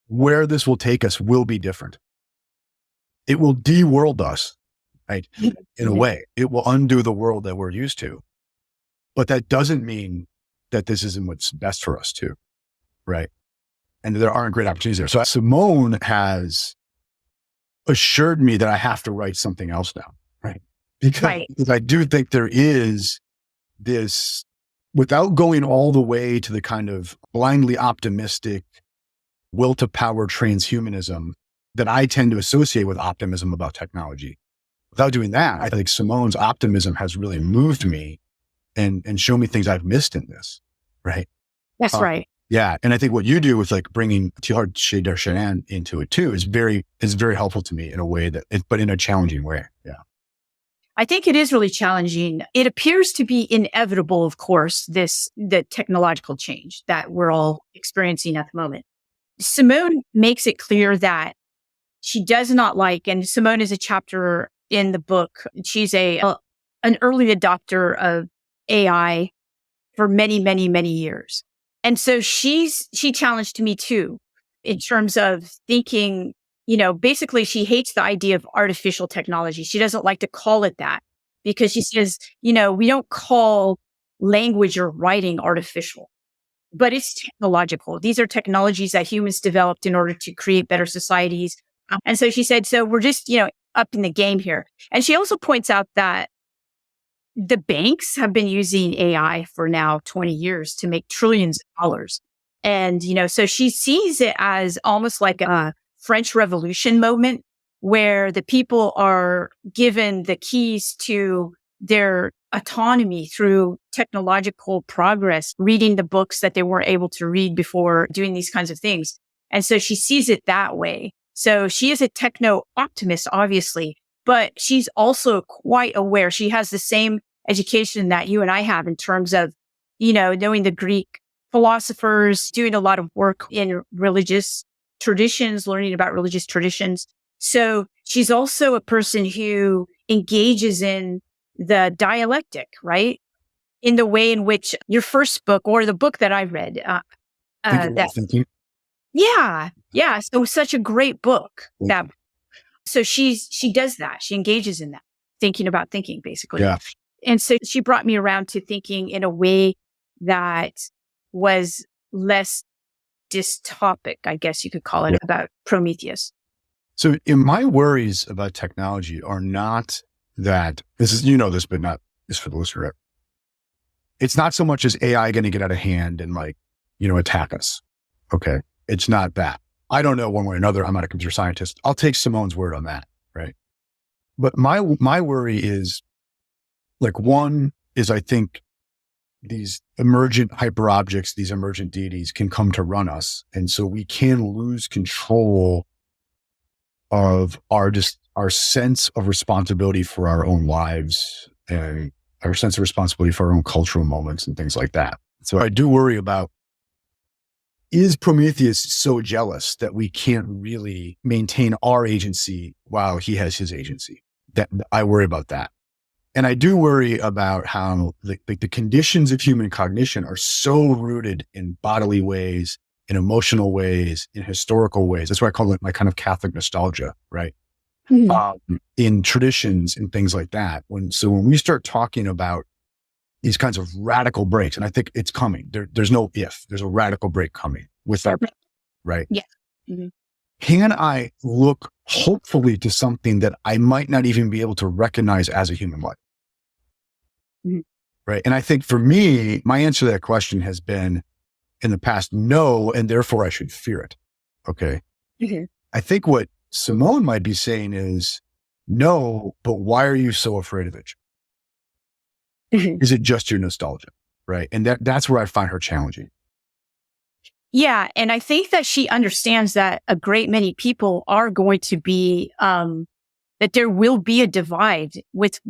where this will take us will be different. It will de-world us, right? In a way, it will undo the world that we're used to. But that doesn't mean that this isn't what's best for us too, right? And there aren't great opportunities there. So Simone has assured me that I have to write something else down, right? Because I do think there is this, without going all the way to the kind of blindly optimistic will to power transhumanism that I tend to associate with optimism about technology. Without doing that, I think Simone's optimism has really moved me and shown me things I've missed in this, right? That's right. Yeah. And I think what you do with like bringing Teilhard Chey-Dershanan into it too is very helpful to me in a way but in a challenging way. Yeah. I think it is really challenging. It appears to be inevitable, of course, the technological change that we're all experiencing at the moment. Simone makes it clear that she does not like, and Simone is a chapter in the book. She's an early adopter of AI for many, many, many years. And so she challenged me too, in terms of thinking, basically she hates the idea of artificial technology. She doesn't like to call it that because she says, we don't call language or writing artificial, but it's technological. These are technologies that humans developed in order to create better societies. And so she said, so we're just, up in the game here. And she also points out that the banks have been using AI for now 20 years to make trillions of dollars. And, so she sees it as almost like a French Revolution moment where the people are given the keys to their autonomy through technological progress, reading the books that they weren't able to read before, doing these kinds of things. And so she sees it that way. So she is a techno optimist, obviously, but she's also quite aware. She has the same education that you and I have in terms of, knowing the Greek philosophers, doing a lot of work in religious traditions, learning about religious traditions. So she's also a person who engages in the dialectic, right? In the way in which your first book or the book that I read, yeah. So it was such a great book. So she does that. She engages in that, thinking about thinking, basically. Yeah. And so she brought me around to thinking in a way that was less dystopic, I guess you could call it, about Prometheus. So in my worries about technology are not that this is, this, but not this for the listener. It's not so much as AI going to get out of hand and attack us. Okay. It's not that. I don't know one way or another. I'm not a computer scientist. I'll take Simone's word on that. Right. But my worry is one is I think these emergent hyperobjects, these emergent deities can come to run us. And so we can lose control of our sense of responsibility for our own lives and our sense of responsibility for our own cultural moments and things like that. So I do worry about, is Prometheus so jealous that we can't really maintain our agency while he has his agency? That I worry about that. And I do worry about how the conditions of human cognition are so rooted in bodily ways, in emotional ways, in historical ways. That's why I call it my kind of Catholic nostalgia, right? Mm-hmm. In traditions and things like that. When we start talking about these kinds of radical breaks, and I think it's coming. There's no if. There's a radical break coming with that, right? Yeah. Mm-hmm. Can I look hopefully to something that I might not even be able to recognize as a human life? Mm-hmm. Right. And I think for me, my answer to that question has been in the past, no, and therefore I should fear it. Okay. Mm-hmm. I think what Simone might be saying is, no, but why are you so afraid of it? Mm-hmm. Is it just your nostalgia? Right. And that's where I find her challenging. Yeah. And I think that she understands that a great many people are going to be, that there will be a divide with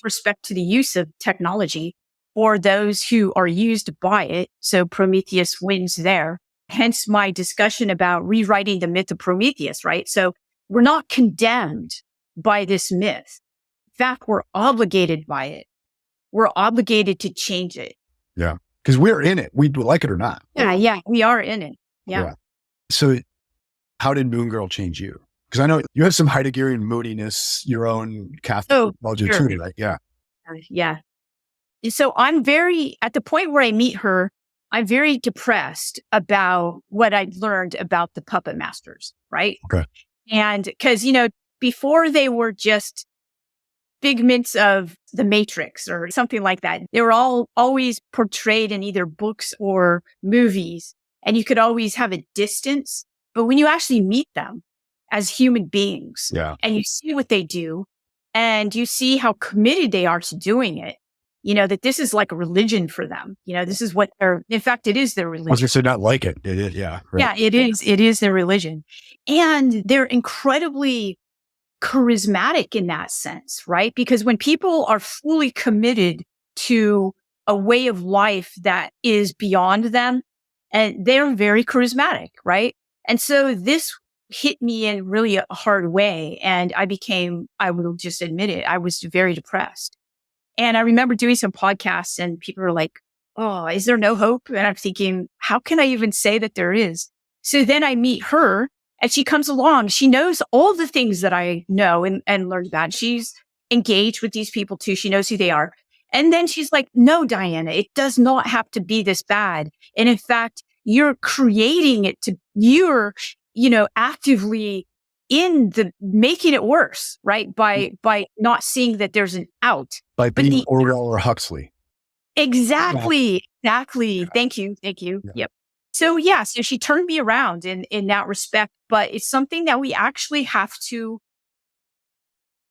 respect to the use of technology for those who are used by it. So Prometheus wins there. Hence my discussion about rewriting the myth of Prometheus, right? So we're not condemned by this myth. In fact, we're obligated by it. We're obligated to change it. Yeah. Because we're in it. We like it or not. Yeah, we are in it. Yeah. So how did Moon Girl change you? Because I know you have some Heideggerian moodiness, your own Catholic logic too, right? Yeah. Yeah. So I'm at the point where I meet her, I'm very depressed about what I've learned about the puppet masters, right? Okay. And because, before they were just figments of the Matrix or something like that. They were all always portrayed in either books or movies, and you could always have a distance. But when you actually meet them as human beings and you see what they do and you see how committed they are to doing it, that this is like a religion for them. This is what in fact, it is their religion. I was going to say not like it. It is. Yeah. Right. Yeah, it is. It is their religion. And they're incredibly charismatic in that sense, right? Because when people are fully committed to a way of life that is beyond them, and they're very charismatic, right? And so this hit me in really a hard way. And I will just admit it, I was very depressed. And I remember doing some podcasts and people were like, oh, is there no hope? And I'm thinking, how can I even say that there is? So then I meet her and she comes along. She knows all the things that I know and learned about. She's engaged with these people too. She knows who they are. And then she's like, no, Diana, it does not have to be this bad. And in fact, you're creating it you're, actively making it worse, right? By not seeing that there's an out. By being Orwell or Huxley. Exactly. Thank you. Yeah. Yep. So she turned me around in that respect, but it's something that we actually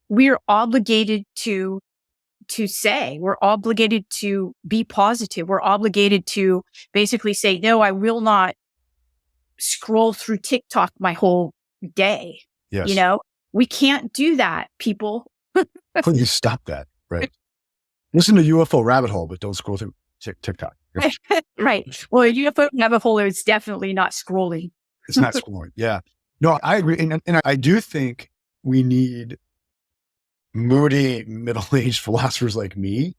we're obligated to say. We're obligated to be positive. We're obligated to basically say, no, I will not scroll through TikTok my whole day. Yes. We can't do that, people. Please stop that. Right. Listen to UFO Rabbit Hole, but don't scroll through TikTok. Right. Well, UFO Rabbit Hole is definitely not scrolling. It's not scrolling. Yeah. No, I agree. And I do think we need moody, middle-aged philosophers like me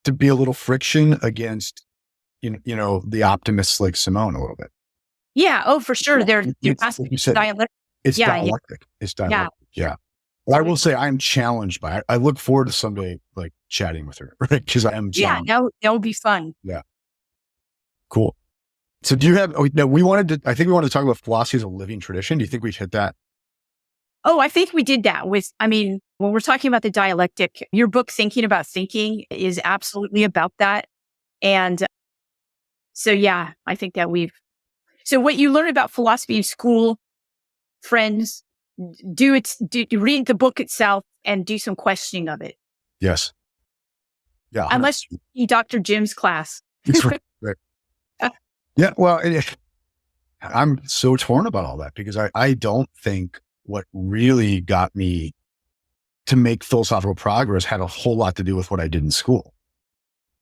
to be a little friction against, the optimists like Simone a little bit. Yeah. Oh, for sure. It's dialectic. It's dialectic. Yeah. But I will say I'm challenged by it. I look forward to someday like chatting with her, right? Because I am challenged. Yeah, that would be fun. Yeah. Cool. So do you have, I think we wanted to talk about philosophy as a living tradition. Do you think we hit that? Oh, I think we did that when we're talking about the dialectic, your book, Thinking About Thinking, is absolutely about that. And so, I think that so what you learn about philosophy in school, friends, read the book itself and do some questioning of it. Yes. Yeah. 100%. Unless you need Dr. Jim's class. That's right. Yeah. Well, I'm so torn about all that because I don't think what really got me to make philosophical progress had a whole lot to do with what I did in school.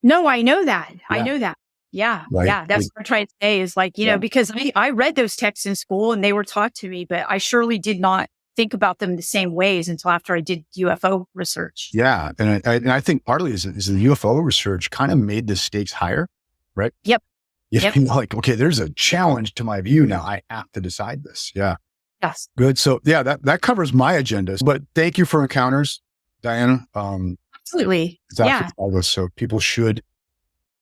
No, I know that. Yeah. I know that. Yeah. Right. Yeah. That's what I'm trying to say is like, because I read those texts in school and they were taught to me, but I surely did not think about them the same ways until after I did UFO research. Yeah. And I think partly is the UFO research kind of made the stakes higher, right? Yep. Like, okay, there's a challenge to my view now. I have to decide this. Yeah. Yes. Good. So that covers my agendas, but thank you for encounters, Diana. Absolutely. So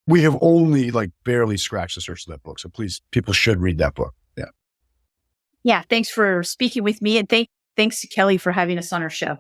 we have only like barely scratched the surface of that book. So please, people should read that book. Yeah. Yeah. Thanks for speaking with me. And thanks to Kelly for having us on her show.